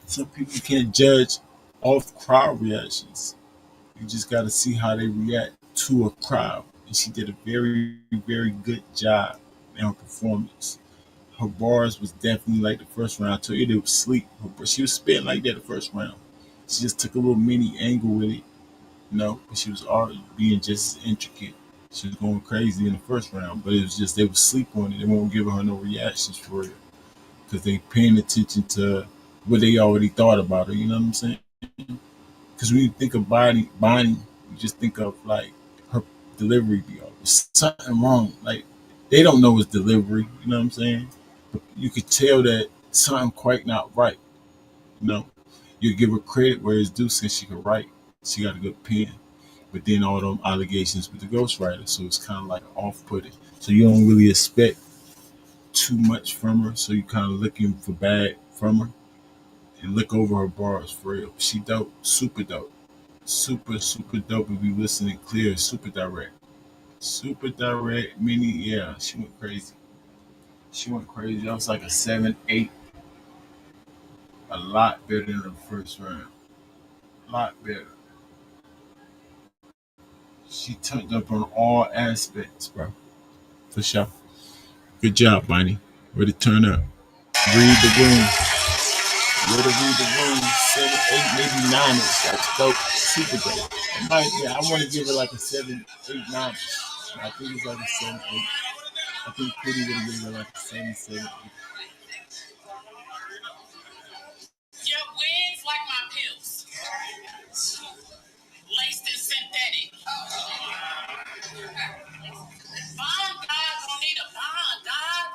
[SPEAKER 1] Some people can't judge off crowd reactions. You just got to see how they react to a crowd. And she did a very, very good job in her performance. Her bars was definitely like the first round. I told you they was sleep. She was spitting like that the first round. She just took a little mini angle with it, but she was already being just as intricate. She was going crazy in the first round, but it was just they would sleep on it. They won't give her no reactions for it because they paying attention to what they already thought about her. You know what I'm saying? Because when you think of Bonnie, you just think of like her delivery be off. There's something wrong. Like they don't know it's delivery. You know what I'm saying? But you could tell that something quite not right. You know, you give her credit where it's due since she could write. She got a good pen. But then all them allegations with the ghostwriter, so it's kind of like off-putting. So you don't really expect too much from her. So you kind of looking for bad from her and look over her bars for real. She dope, super dope. Super, super dope if you listening clear, super direct. Super direct, mini, yeah, she went crazy. She went crazy. That was like a 7-8. A lot better than the first round. A lot better. She turned up on all aspects, bro. For sure. Good job, Bonnie. Way to turn up. Read the room. Way to read the room. 7-8, maybe 9. That's dope. Super dope. I want to give it like a 7-8-9. I think it's like a 7-8. I think Pretty would have given it like a 7-7.
[SPEAKER 2] Your wigs like my pills. Laced and synthetic. Bond God don't need a bond, God.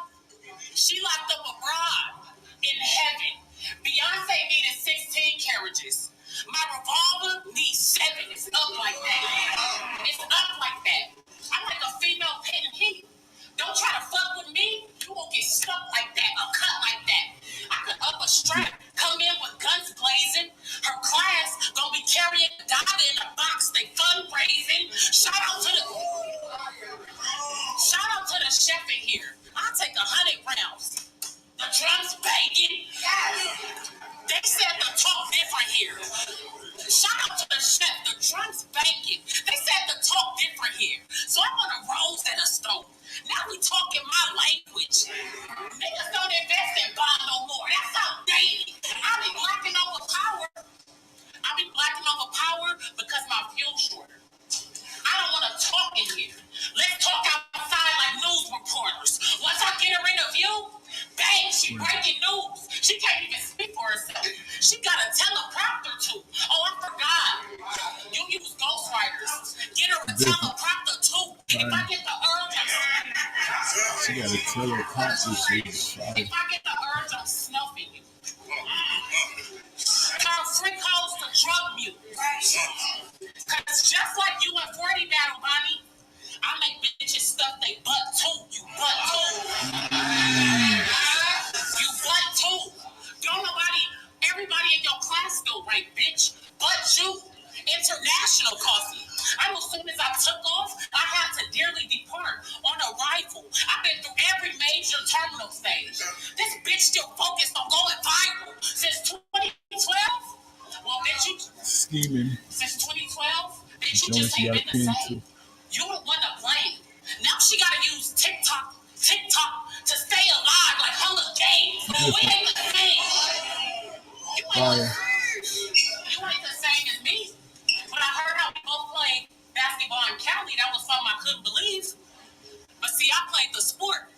[SPEAKER 2] She locked up abroad in heaven. Beyonce needed 16 carriages. My revolver needs 7. It's up like that. It's up like that. I'm like a female pin heat. Don't try to fuck with me. You won't get stuck like that or cut like that. I could up a strap, come in with guns blazing. Her class gonna be carrying a dollar in a box. They fundraising. Shout out to the chef in here. I'll take 100 rounds. The drums banging. They said the talk different here. Shout out to the chef. The drums banging. They said the talk different here. So I want a rose and a stone. Now we talking my language. Niggas don't invest in bond no more. That's outdated. I be blacking over power. Because my fuel's shorter. I don't want to talk in here. Let's talk outside like news reporters. Once I get her in a view, bang, she breaking news. She can't even speak for herself. She got a teleprompter too. Oh, I forgot. You use ghostwriters. Get her a teleprompter too. If I get the urge,
[SPEAKER 1] She got a teleprompter.
[SPEAKER 2] if I get the urge, I'm snuffing you. Turn freak hoes to drug mute. Cause just like you in 40 Battle, Bonnie, I make bitches stuff they butt too. You butt too. You butt too. Everybody in your class still rank, bitch. But you. International coffee. I know as soon as I took off, I had to dearly depart on arrival. I've been through every major terminal stage. This bitch still focused on going viral since 2012. Well, bitch, you
[SPEAKER 1] scheming.
[SPEAKER 2] Since 2012, bitch, you just ain't been the same. You the one to blame. Now she gotta use TikTok to stay alive like Hunger Games. We ain't the same. You ain't the same as me. But I heard how we both played basketball in Cali. That was something I couldn't believe. But see, I played the sport.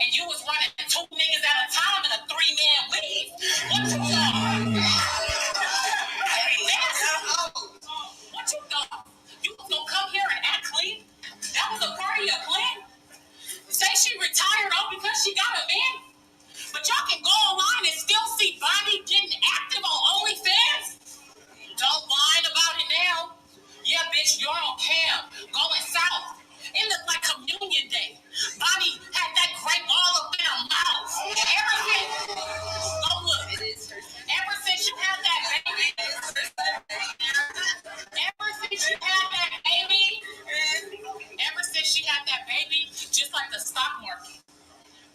[SPEAKER 2] And you was running 2 niggas at a time in a 3-man league. What you thought? What you thought? You was gonna come here and act clean? That was a part of your plan? Say she retired all because she got a man? But y'all can go online and still see Bonnie getting active on OnlyFans? Don't whine about it now. Yeah, bitch, you're on cam, going south. fucking day. Bonnie had that grape all up in her mouth. Go look. Ever since you had that baby, just like the stock market,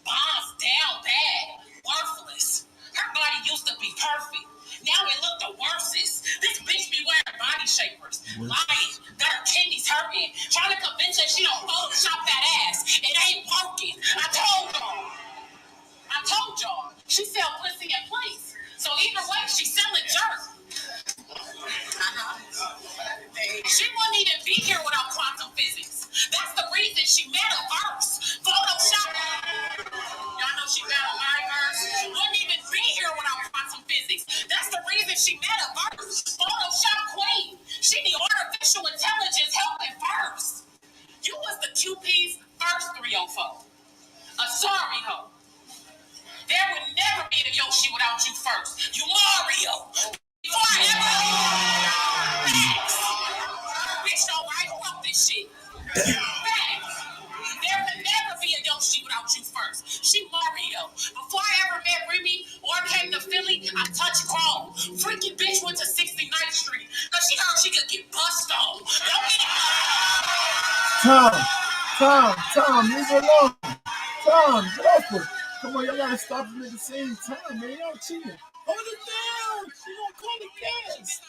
[SPEAKER 2] bombs down bad, worthless. Her body used to be perfect. Now it look the worstest. This bitch be wearing body shapers, lying, got her kidneys hurting, trying to convince her she don't Photoshop that ass. It ain't working. I told y'all. She sell pussy in place. So either way, she selling jerk. She wouldn't even be here without quantum physics. That's the reason she metaverse. Photoshop. Y'all know she metaverse. Wouldn't even be here without quantum physics. That's the reason she metaverse. Photoshop queen. She the artificial intelligence helping first. You was the QP's first 304. A sorry hoe. There would never be a Yoshi without you first. You Mario. Before I ever bitch, don't write up this shit. Facts. There could never be a Yoshi without you first. She Mario. Before I ever met Remy or came to Philly, I touched Chrome. Freaky bitch went to 69th Street because she heard she could get bust on. Don't get
[SPEAKER 1] Tom, leave it alone. Tom, get off her. Come on, y'all gotta stop them at the same time, man. Y'all cheating. Hold it down. She gonna call the gas.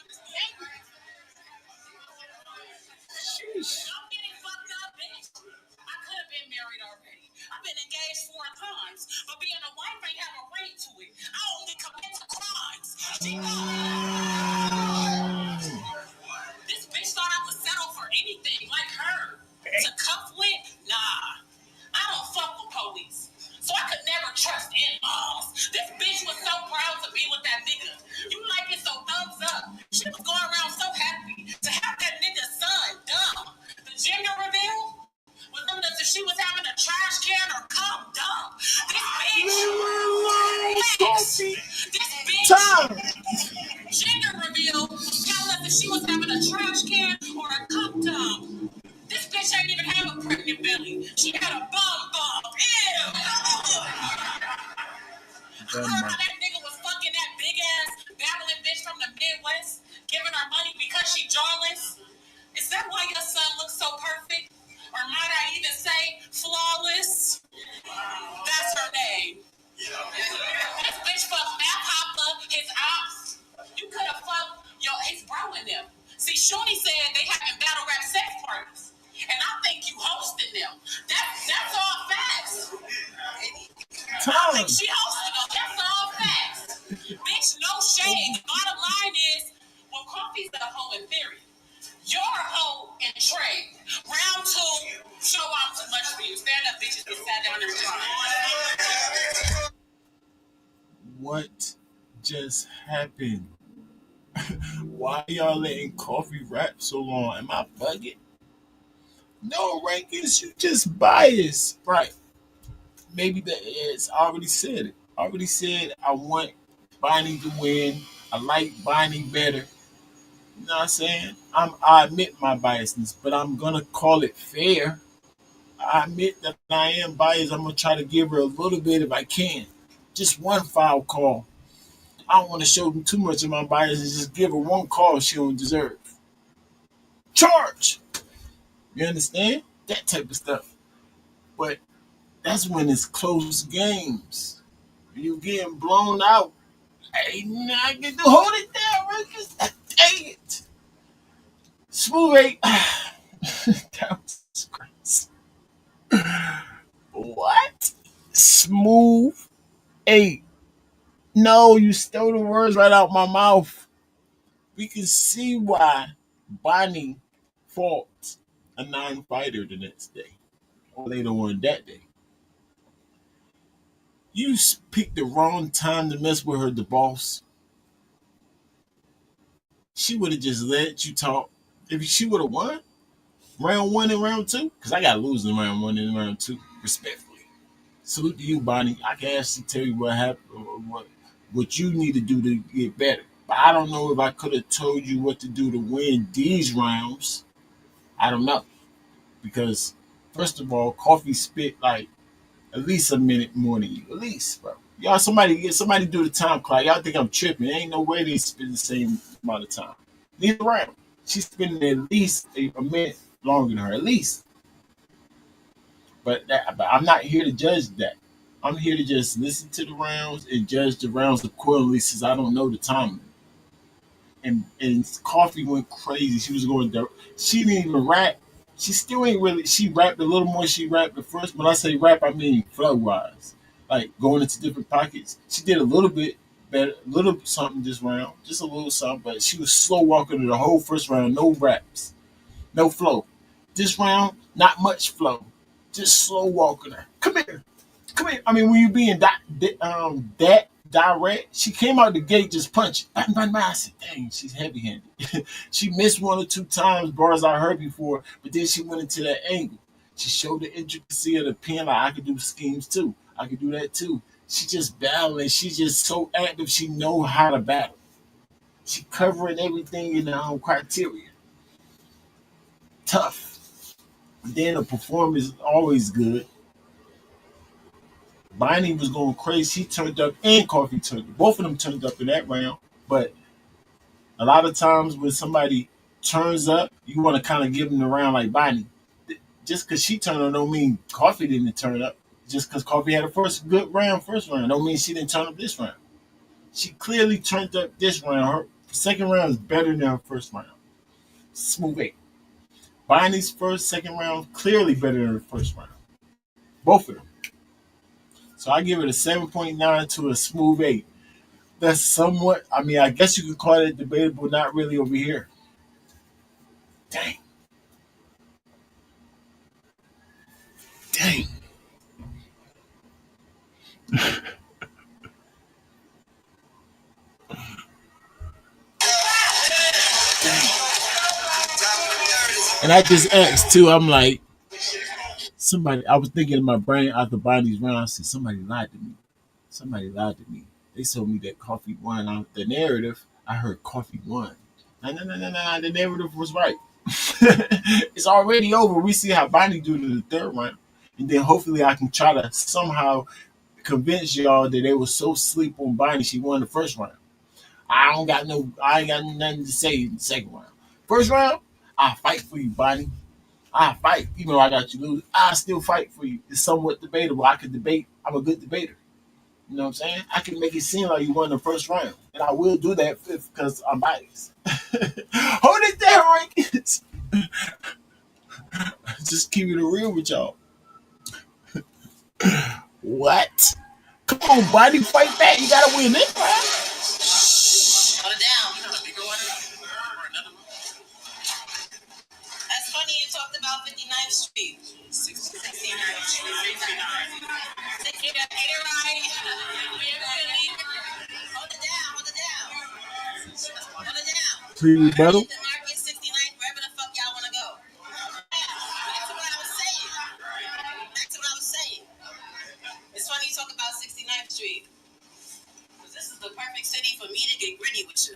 [SPEAKER 1] Sheesh.
[SPEAKER 2] I'm getting fucked up, bitch. I could have been married already. I've been engaged 4 times, but being a wife ain't have a ring to it. I only commit to crimes. This bitch thought I would settle for anything like her. To cuff with? Nah. I don't fuck with police. So I could never trust in-laws. This bitch was so proud to be with that nigga. You like it, so thumbs up. She was going around so happy to have that nigga's son. Dumb. The gender reveal was them that she was having a trash can or cum. Dumb. This bitch. Gender reveal tell us that she was having a trash can or a cum dumb. This bitch ain't even have a pregnant belly. She had a bum. Ew. I heard how that nigga was fucking that big ass babbling bitch from the Midwest, giving her money because she jawless. Is that why your son looks so perfect? Or might I even say flawless? That's her name. This bitch fucked Matt Papa, his ops. You could have fucked his bro in them. See, Shorty said they having battle rap sex parties. And I think you hosting them. That's all facts. I think she hosting them. That's all facts. Bitch, no shade. The bottom line is, well, Coffee's a hoe in theory. You're a hoe in trade. Round 2, show off too much for you. Stand up, bitches. Get sat down and recline.
[SPEAKER 1] What just happened? Why y'all letting Coffee rap so long? Am I bugging? No, Rankins, you just biased. Right. Maybe that is. I already said it. I already said I want Bonnie to win. I like Bonnie better. You know what I'm saying? I admit my biasness, but I'm gonna call it fair. I admit that I am biased. I'm gonna try to give her a little bit if I can. Just one foul call. I don't want to show them too much of my bias and just give her one call she don't deserve. Charge! You understand? That type of stuff. But that's when it's close games. You getting blown out. Hey, now I get to hold it down, Rikers. Dang it. Smooth 8. That was crazy. What? Smooth 8. No, you stole the words right out my mouth. We can see why Bonnie fought a non-fighter the next day. Or later on that day. You picked the wrong time to mess with her, the boss. She would have just let you talk. If she would have won round 1 and round 2, because I got to lose in round 1 and round 2, respectfully. Salute to you, Bonnie. I can actually tell you what happened, or what you need to do to get better. But I don't know if I could have told you what to do to win these rounds. I don't know. Because First of all, Coffee spit like at least a minute more than you. At least, bro. Y'all, somebody do the time clock. Y'all think I'm tripping? Ain't no way they spend the same amount of time. Neither round. She's spending at least a minute longer than her, at least. But I'm not here to judge that. I'm here to just listen to the rounds and judge the rounds accordingly, since I don't know the time. And Coffee went crazy. She was going. She didn't even rap. She still ain't really. She rapped a little more. She rapped the first. When I say rap, I mean flow wise, like going into different pockets. She did a little bit better, a little something this round, just a little something. But she was slow walking the whole first round. No raps, no flow. This round, not much flow, just slow walking her. Come here, come here. I mean, when you being that direct, she came out the gate just punching. Bang, bang, bang. I said, dang, she's heavy handed. She missed one or two times, bars I heard before, but then she went into that angle. She showed the intricacy of the pen. Like, I could do schemes too. I could do that too. She just battling. She's just so active. She know how to battle. She covering everything in her own criteria. Tough. Then the performance is always good. Bonnie was going crazy. She turned up and Coffee turned up. Both of them turned up in that round. But a lot of times when somebody turns up, you want to kind of give them the round like Bonnie. Just because she turned up don't mean Coffee didn't turn up. Just because Coffee had a first round, don't mean she didn't turn up this round. She clearly turned up this round. Her second round is better than her first round. Smooth 8. Bonnie's second round, clearly better than her first round. Both of them. So I give it a 7.9 to a smooth 8. That's somewhat, I mean, I guess you could call it debatable, not really over here. Dang. Dang. And I just asked too, I'm like, I was thinking in my brain after buying these rounds, I said, somebody lied to me. Somebody lied to me. They told me that Coffee won. The narrative, I heard Coffee won. No. The narrative was right. It's already over. We see how Bonnie do to the third round. And then hopefully I can try to somehow convince y'all that they were so sleep on Bonnie she won the first round. I ain't got nothing to say in the second round. First round, I fight for you, Bonnie. I fight. Even though I got you lose, I still fight for you. It's somewhat debatable. I can debate. I'm a good debater. You know what I'm saying? I can make it seem like you won the first round. And I will do that because I'm biased. Hold it there, Rankins. Just keep it real with y'all. What? Come on, buddy, fight back. You gotta win this round.
[SPEAKER 2] Hold it down. That's funny you talked about 59th Street. 69th Street. Get it right. Hold it down. Hold it down. Hold it down.
[SPEAKER 1] Please, battle.
[SPEAKER 2] The Market 69th, wherever the fuck y'all want to go. Back to what I was saying. It's funny you talk about 69th Street. Because this is the perfect city for me to get gritty with you.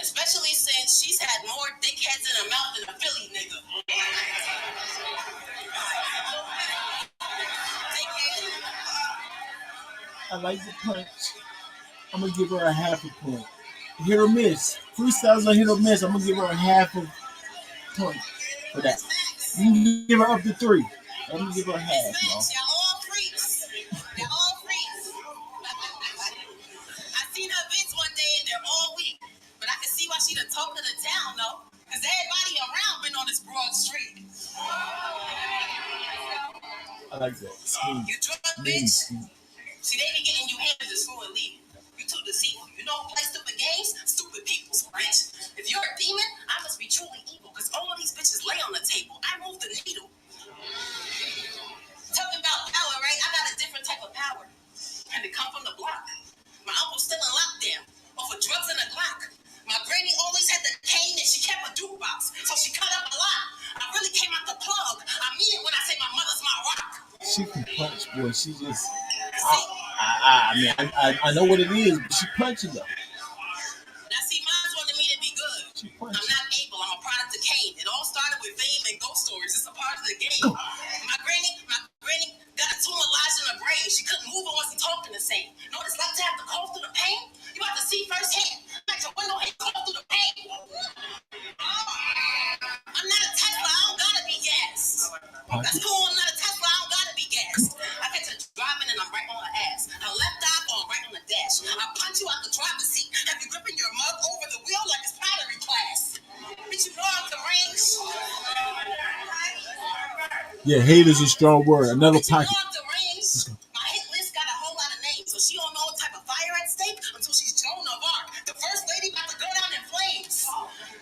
[SPEAKER 2] Especially since she's had more dickheads in her mouth than a Philly nigga.
[SPEAKER 1] I like the punch. I'm gonna give her a half a point. Hit or miss. Freestyles are hit or miss. I'm gonna give her a half a point for that. You can give her up to 3. I'm gonna give her a half, y'all.
[SPEAKER 2] Y'all all freaks. They're all freaks. I seen her bitch one day and they're all weak. But I can see why she the talk of the town, though. Because everybody around been on this broad street.
[SPEAKER 1] I like that. Scheme.
[SPEAKER 2] You drunk, bitch. See, they be getting you handed to school and leaving. You too deceitful. You don't play stupid games? Stupid people's bitch. If you're a demon, I must be truly evil. Because all of these bitches lay on the table. I move the needle. Talking about power, right? I got a different type of power. And it come from the block. My uncle's still in lockdown. Over drugs and a Glock. My granny always had the cane and she kept a jukebox. So she cut up a lot. I really came out the plug. I mean it when I say my mother's my rock.
[SPEAKER 1] She can punch, boy. She just. I know what it is, but she punching though.
[SPEAKER 2] Now see, mine wanted me to be good.
[SPEAKER 1] She punching.
[SPEAKER 2] I'm not not able. I'm a product of Cain. It all started with fame and ghost stories. It's a part of the game. My granny got a tumor lodged in her brain. She couldn't move and wasn't talking the same. You know what it's like to have to call through the pain? You have to see firsthand. Like your window and call through the pain. I'm not a Tesla. I don't gotta be gassed. That's cool. I'm not a Tesla. I don't gotta be gassed. I get to driving and I'm right on her ass. Her left eye going right on the dash. I punch you out the driver's seat. Have you gripping your mug over the wheel like it's pottery class? Bitch, you know I'm the range.
[SPEAKER 1] Yeah, hate is a strong word. Another pocket.
[SPEAKER 2] My hit list got a whole lot of names, so she don't know what type of fire at stake until she's Joan of Arc. The first lady about to go down in flames.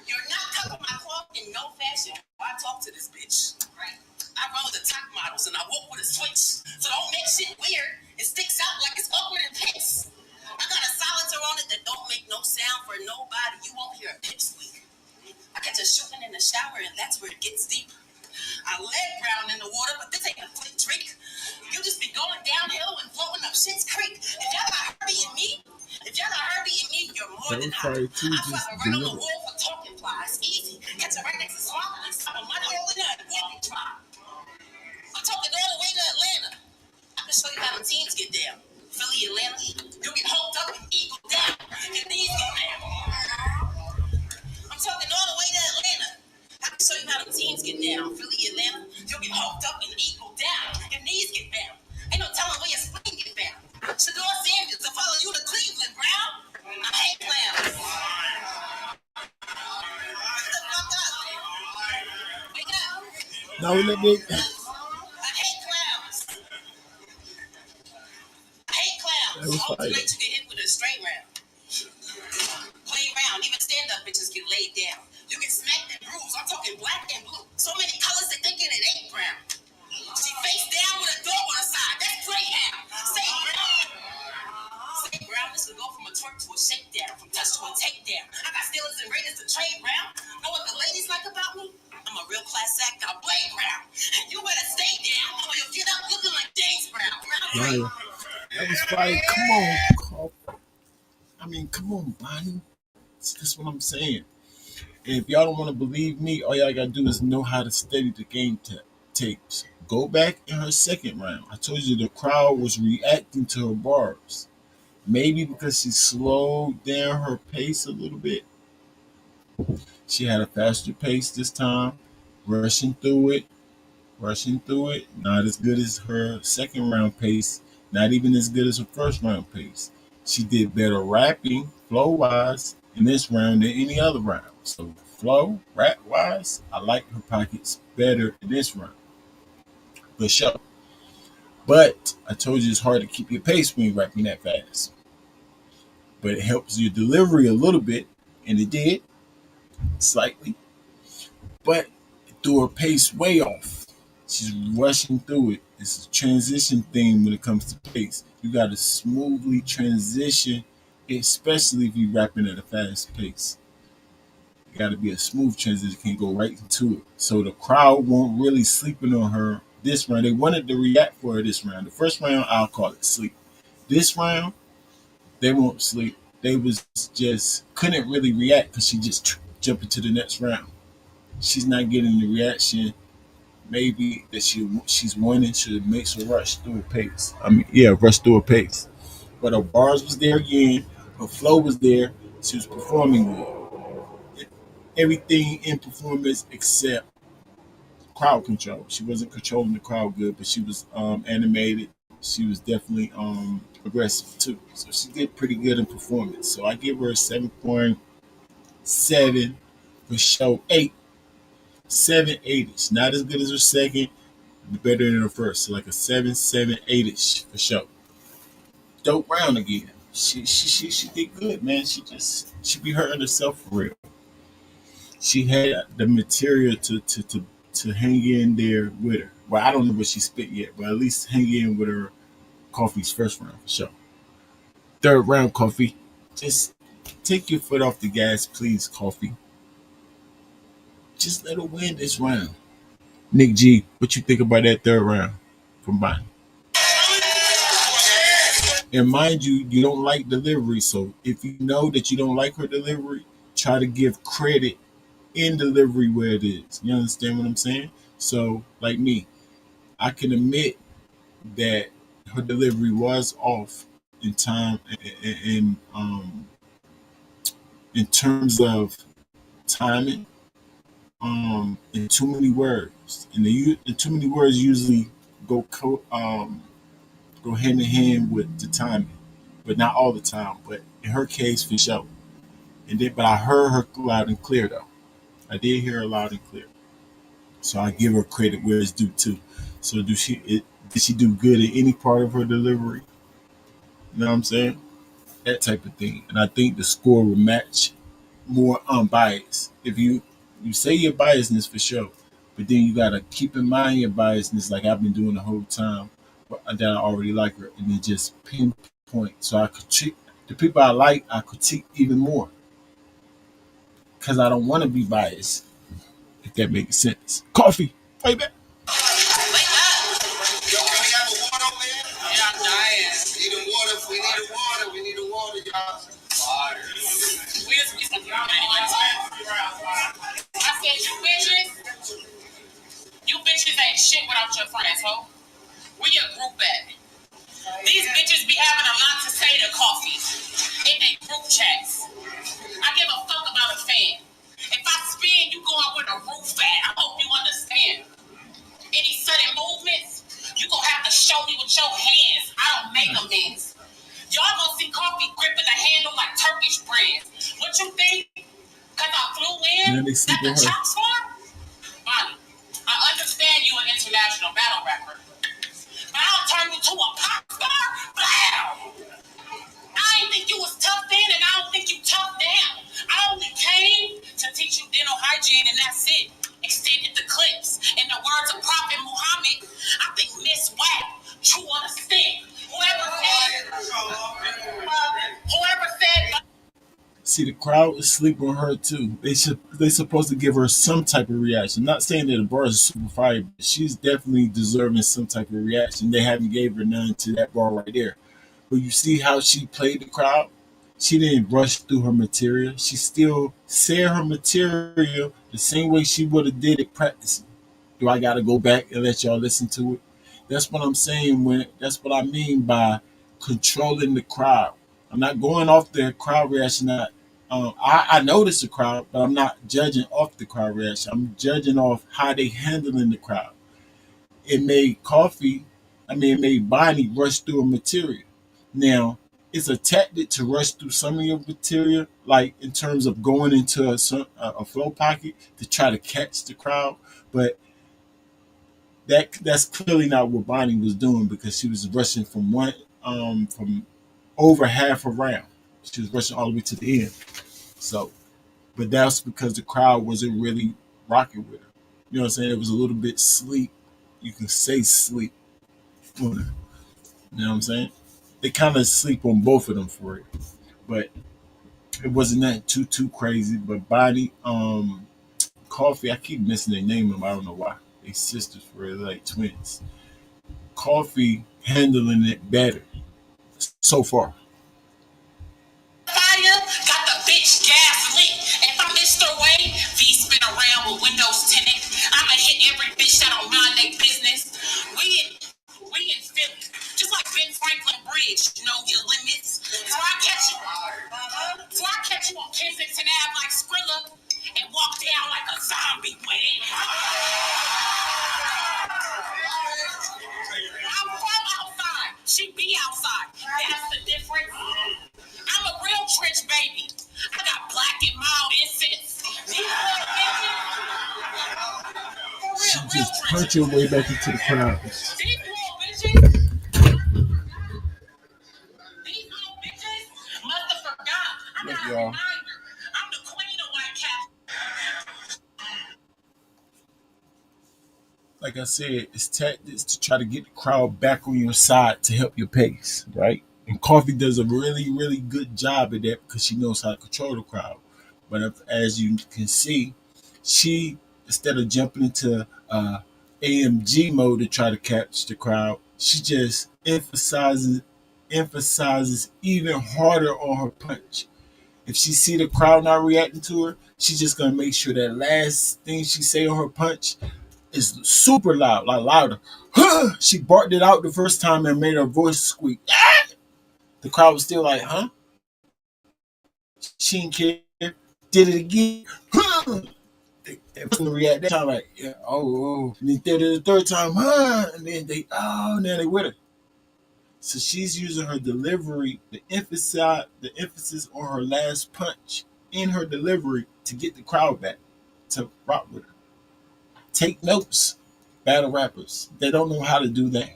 [SPEAKER 2] You're not covering my cloth in no fashion. Why talk to this bitch? Right. I run with the top models and I walk with a switch. So don't make shit weird. It sticks out like it's awkward and piss. I got a silencer on it that don't make no sound for nobody. You won't hear a pip squeak. I catch her shooting in the shower and that's where it gets deep. I leg brown in the water, but this ain't a quick trick. You just be going downhill and floating up Shit's Creek. If y'all got Herbie and me, you're more than high. I fly right on the wall for talking flies. Easy. Catch her right next to swamp and stop a mud hole in her walking try. I'm talking all the way to Atlanta. I can show you how the teams get down. Philly, Atlanta, you'll get hulked up and eagle down. Your knees go down. I'm talking all the way to Atlanta. I can show you how the teams get down. Philly, Atlanta, you'll get hulked up and eagle down. Your knees get down. Ain't no telling where your spleen get down. Shador Sanders, I follow you to Cleveland, Brown. I hate clowns. Wake up.
[SPEAKER 1] No, let me.
[SPEAKER 2] I hate clowns. Tonight you get hit with a straight round. Play round. Even stand-up bitches get laid down. You get smacked and bruised. I'm talking black and blue. So many colors they thinking it ain't brown. She face down with a dog on her side. That's Greyhound. Say brown. This would go from a twerk to a shakedown, from touch to a takedown. I got Steelers and Raiders to trade round. Know what the ladies like about me? I'm a real class act. I play round. And you better stay down or you'll get up looking like James Brown.
[SPEAKER 1] Right. That was fire. Come on, Carl. I mean, come on, Bonnie. That's what I'm saying. And if y'all don't want to believe me, all y'all gotta do is know how to study the game tapes. Go back in her second round. I told you the crowd was reacting to her bars. Maybe because she slowed down her pace a little bit. She had a faster pace this time, rushing through it. Not as good as her second round pace, not even as good as her first round pace. She did better rapping, flow wise, in this round than any other round. So, flow, rap wise, I like her pockets better in this round. For sure. But I told you it's hard to keep your pace when you're rapping that fast. But it helps your delivery a little bit, and it did, slightly. But it threw her pace way off. She's rushing through it. It's a transition thing when it comes to pace. You got to smoothly transition, especially if you're rapping at a fast pace. You got to be a smooth transition. You can't go right into it. So the crowd won't really sleeping on her this round. They wanted to react for her this round. The first round, I'll call it sleep. This round, they won't sleep. They was just couldn't really react because she just jumped into the next round. She's not getting the reaction maybe that she's wanting to make her rush through a pace. Rush through a pace. But her bars was there again. Her flow was there. She was performing good. Everything in performance except crowd control. She wasn't controlling the crowd good, but she was animated. She was definitely aggressive too. So she did pretty good in performance. So I give her a 7.7 for show 8. 7, 8ish. Not as good as her second, but better than her first. So like a 7, 7, 8ish for sure. Dope round again. She did good, man. She be hurting herself for real. She had the material to hang in there with her. Well, I don't know what she spit yet, but at least hang in with her Coffee's first round for sure. Third round, Coffee. Just take your foot off the gas, please, Coffee. Just let her win this round. Nick G, what you think about that third round from Bonnie? And mind you, you don't like delivery, so if you know that you don't like her delivery, try to give credit in delivery where it is. You understand what I'm saying? So, like me, I can admit that her delivery was off in time in terms of timing, and too many words. And too many words usually go hand in hand with the timing, but not all the time. But in her case, for sure. But I heard her loud and clear though. I did hear her loud and clear. So I give her credit where it's due too. So did she do good in any part of her delivery? You know what I'm saying? That type of thing. And I think the score will match more unbiased. If you say your biasness for sure, but then you gotta keep in mind your biasness, like I've been doing the whole time, that I already like her, and then just pinpoint. So I critique the people I like. I critique even more because I don't want to be biased. If that makes sense. Coffee. Fight back.
[SPEAKER 2] Wake up. Yo, can we have a water, man? Yeah, I'm dying. We need a water. We need a water. We need a water, y'all. Water. We just be some I said, you bitches ain't shit without your friends, ho. Where your group at? These bitches be having a lot to say to Coffee in they group chats. I give a fuck about a fan. If I spin, you going with a roof at. I hope you understand. Any sudden movements, you gonna have to show me with your hands. I don't make amends. Y'all gonna see Coffee gripping the handle like Turkish brands. What you think? Cause I flew in? That the chops for? Bonnie, I understand you an international battle rapper. But I'll turn you to a pop star? Blow! I ain't think you was tough then, and I don't think you tough now. I only came to teach you dental hygiene, and that's it. Extended the clips. In the words of Prophet Muhammad, I think Miss Wack, true on a stick. Whoever said.
[SPEAKER 1] See, the crowd is asleep on her too. They supposed to give her some type of reaction. Not saying that the bar is super fire, but she's definitely deserving some type of reaction. They haven't gave her none to that bar right there. But you see how she played the crowd? She didn't rush through her material. She still said her material the same way she would have did it practicing. Do I gotta go back and let y'all listen to it? That's what I'm saying that's what I mean by controlling the crowd. I'm not going off the crowd reaction. I notice the crowd, but I'm not judging off the crowd reaction. I'm judging off how they handling the crowd. It made it made Bonnie rush through a material. Now, it's a tactic to rush through some of your material, like in terms of going into a flow pocket to try to catch the crowd. But that's clearly not what Bonnie was doing because she was rushing from over half a round. She was rushing all the way to the end. So, but that's because the crowd wasn't really rocking with her. You know what I'm saying? It was a little bit sleep. You can say sleep on her. You know what I'm saying? They kind of sleep on both of them for it, but it wasn't that too crazy. But Bonnie, Coffee, I keep missing their name. I don't know why. They sisters for like twins. Coffee handling it better so far.
[SPEAKER 2] Fire, got the bitch gas lit. If I missed her way, V spin around with windows tinted. I'ma hit every bitch that don't mind their business. We in Philly, just like Ben Franklin Bridge, you know your limits. So I catch you on Kensington Ave like Skrilla and walk down like a zombie with it. I'm from outside. She be outside. That's the difference. I'm a real trench baby. I got black and mild incense.
[SPEAKER 1] She just punched her way back into the crowd.
[SPEAKER 2] These little bitches. These little bitches must have forgot. I got a reminder. I'm the queen of White Cat.
[SPEAKER 1] Like I said, it's tactics to try to get the crowd back on your side to help your pace, right? And Coffee does a really good job at that because she knows how to control the crowd. But as you can see, she instead of jumping into AMG mode to try to catch the crowd, she just emphasizes even harder on her punch. If she see the crowd not reacting to her, she's just gonna make sure that last thing she say on her punch is super loud, like louder. She barked it out the first time and made her voice squeak. The crowd was still like, huh? She didn't care. Did it again. They wasn't react that time like, yeah, oh. And then did it the third time, and then now they with her. So she's using her delivery, the emphasis on her last punch in her delivery to get the crowd back to rock with her. Take notes, battle rappers. They don't know how to do that.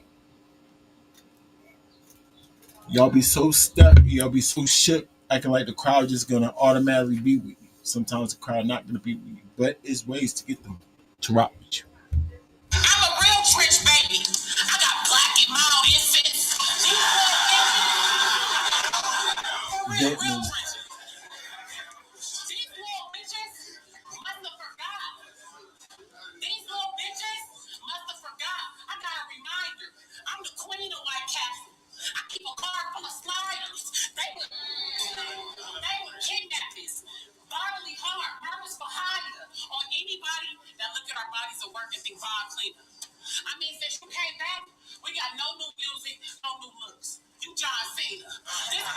[SPEAKER 1] Y'all be so stuck, y'all be so shook, acting like the crowd just gonna automatically be with you. Sometimes the crowd not gonna be with you, but it's ways to get them to rock with you.
[SPEAKER 2] I'm a real trench baby. I got black and mild infants. Real trenches. These little bitches must have forgot. These little bitches must have forgot. I got a reminder. I'm the queen of White Castle. I keep a car full of sliders. They would kidnap us. Bodily harm, murders for hire on anybody that look at our bodies at work and think Bob cleaner. I mean, since you came back, we got no new music, no new looks. You John Cena. This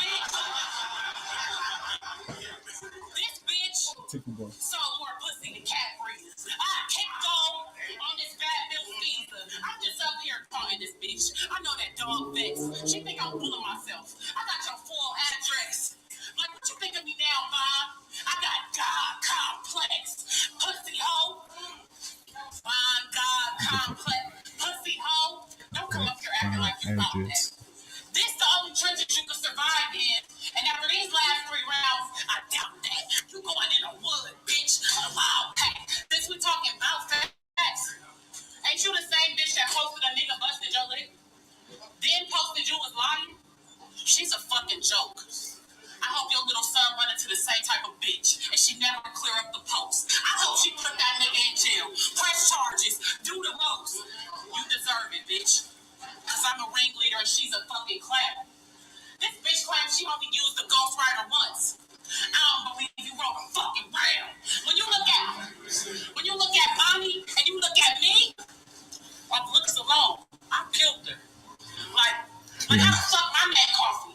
[SPEAKER 2] bitch sold more pussy than cat breeders. I kicked on this bad Bill Caesar. I'm just up here calling this bitch. I know that dog Vex. She think I'm full of myself. I got your full address. Like, what you think of me now, Bob? I got God complex. Pussy hoe. Fine God complex. Pussy hoe. Don't come up here acting like you about that. This the only trenches you can survive in. And after these last 3 rounds, I doubt that. You going in a wood, bitch. A loud pack. Since we talking about facts, ain't you the same bitch that posted a nigga busted your lip? Then posted you was lying? She's a fucking joke. I hope your little son run into the same type of bitch and she never clear up the post. I hope she put that nigga in jail. Press charges. Do the most. You deserve it, bitch. Because I'm a ringleader and she's a fucking clown. This bitch claims she only used the ghostwriter once. I don't believe you wrote a fucking round. When you look at Bonnie and you look at me, off looks alone, I killed her. Like I sucked my neck coffee.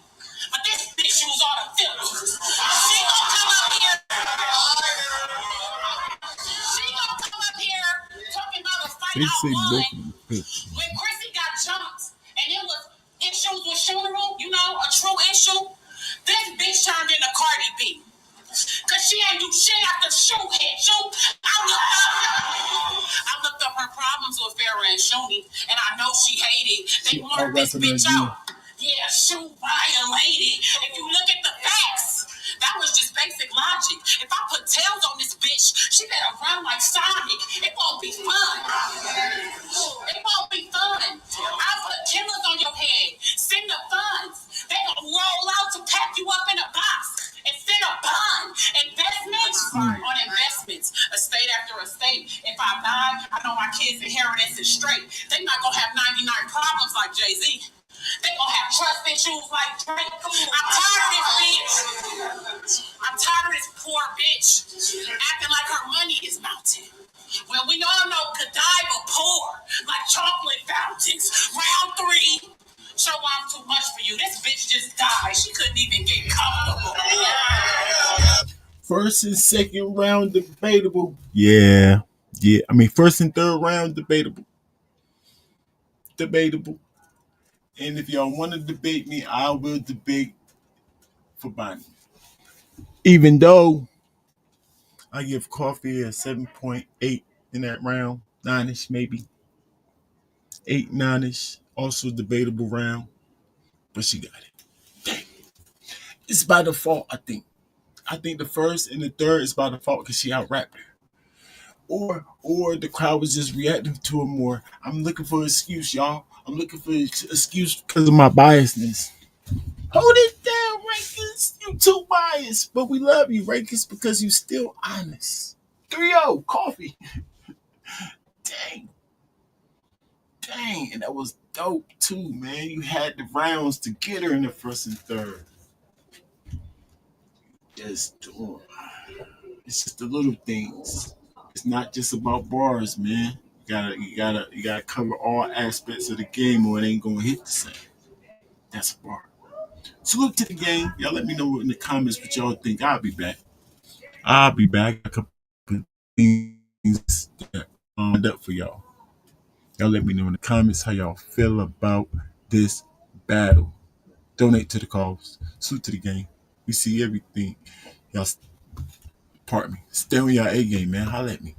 [SPEAKER 2] But this bitch used all the filters. She gonna come up here. She gonna come up here talking about a fight I won. When Chrissy got jumped and it was issues with Shooneral, you know, a true issue. This bitch turned into Cardi B. Cause she ain't do shit after Shoe hit you. I looked up her problems with Farrah and Shoney, and I know she hated. They wanted this bitch out. Yeah, Shoe violated. If you look at the facts, that was just basic logic. If I put tails on this bitch, she better run like Sonic. It won't be fun. It won't be fun. I'll put killers on your head. Send the funds. They gonna roll out to pack you up in a box. Instead of bond, investments on investments, estate after estate. If I die, I know my kids' inheritance is straight. They not gonna have 99 problems like Jay-Z. They gonna have trust issues like Drake. I'm tired of this bitch. I'm tired of this poor bitch acting like her money is mounting. Well, we all know Godiva poor, like chocolate fountains. Round 3. Show I'm too much for you. This bitch just died. She couldn't even get comfortable.
[SPEAKER 1] First and second round debatable. Yeah. I mean, first and third round debatable. And if y'all want to debate me, I will debate for Bonnie. Even though I give Coffee a 7.8 in that round, 9ish maybe. 8, 9ish. Also debatable round. But she got it. Dang. It's by default, I think. I think the first and the third is by default because she out-rapped her. Or the crowd was just reacting to her more. I'm looking for an excuse, y'all. I'm looking for an excuse because of my biasness. Hold it down, Rankins. You too biased. But we love you, Rankins, because you still honest. 3-0, Coffee. Dang. And that was dope, too, man. You had the rounds to get her in the first and third. just doing. It's just the little things. It's not just about bars, man. You gotta cover all aspects of the game, or it ain't gonna hit the same. That's a bar. Salute to the game. Y'all let me know in the comments what y'all think. I'll be back. I'll be back. A couple of things that up for y'all. Y'all let me know in the comments how y'all feel about this battle. Donate to the cause. Salute to the game. We see everything. Y'all, pardon me. Stay on y'all A game, man. Holla at me.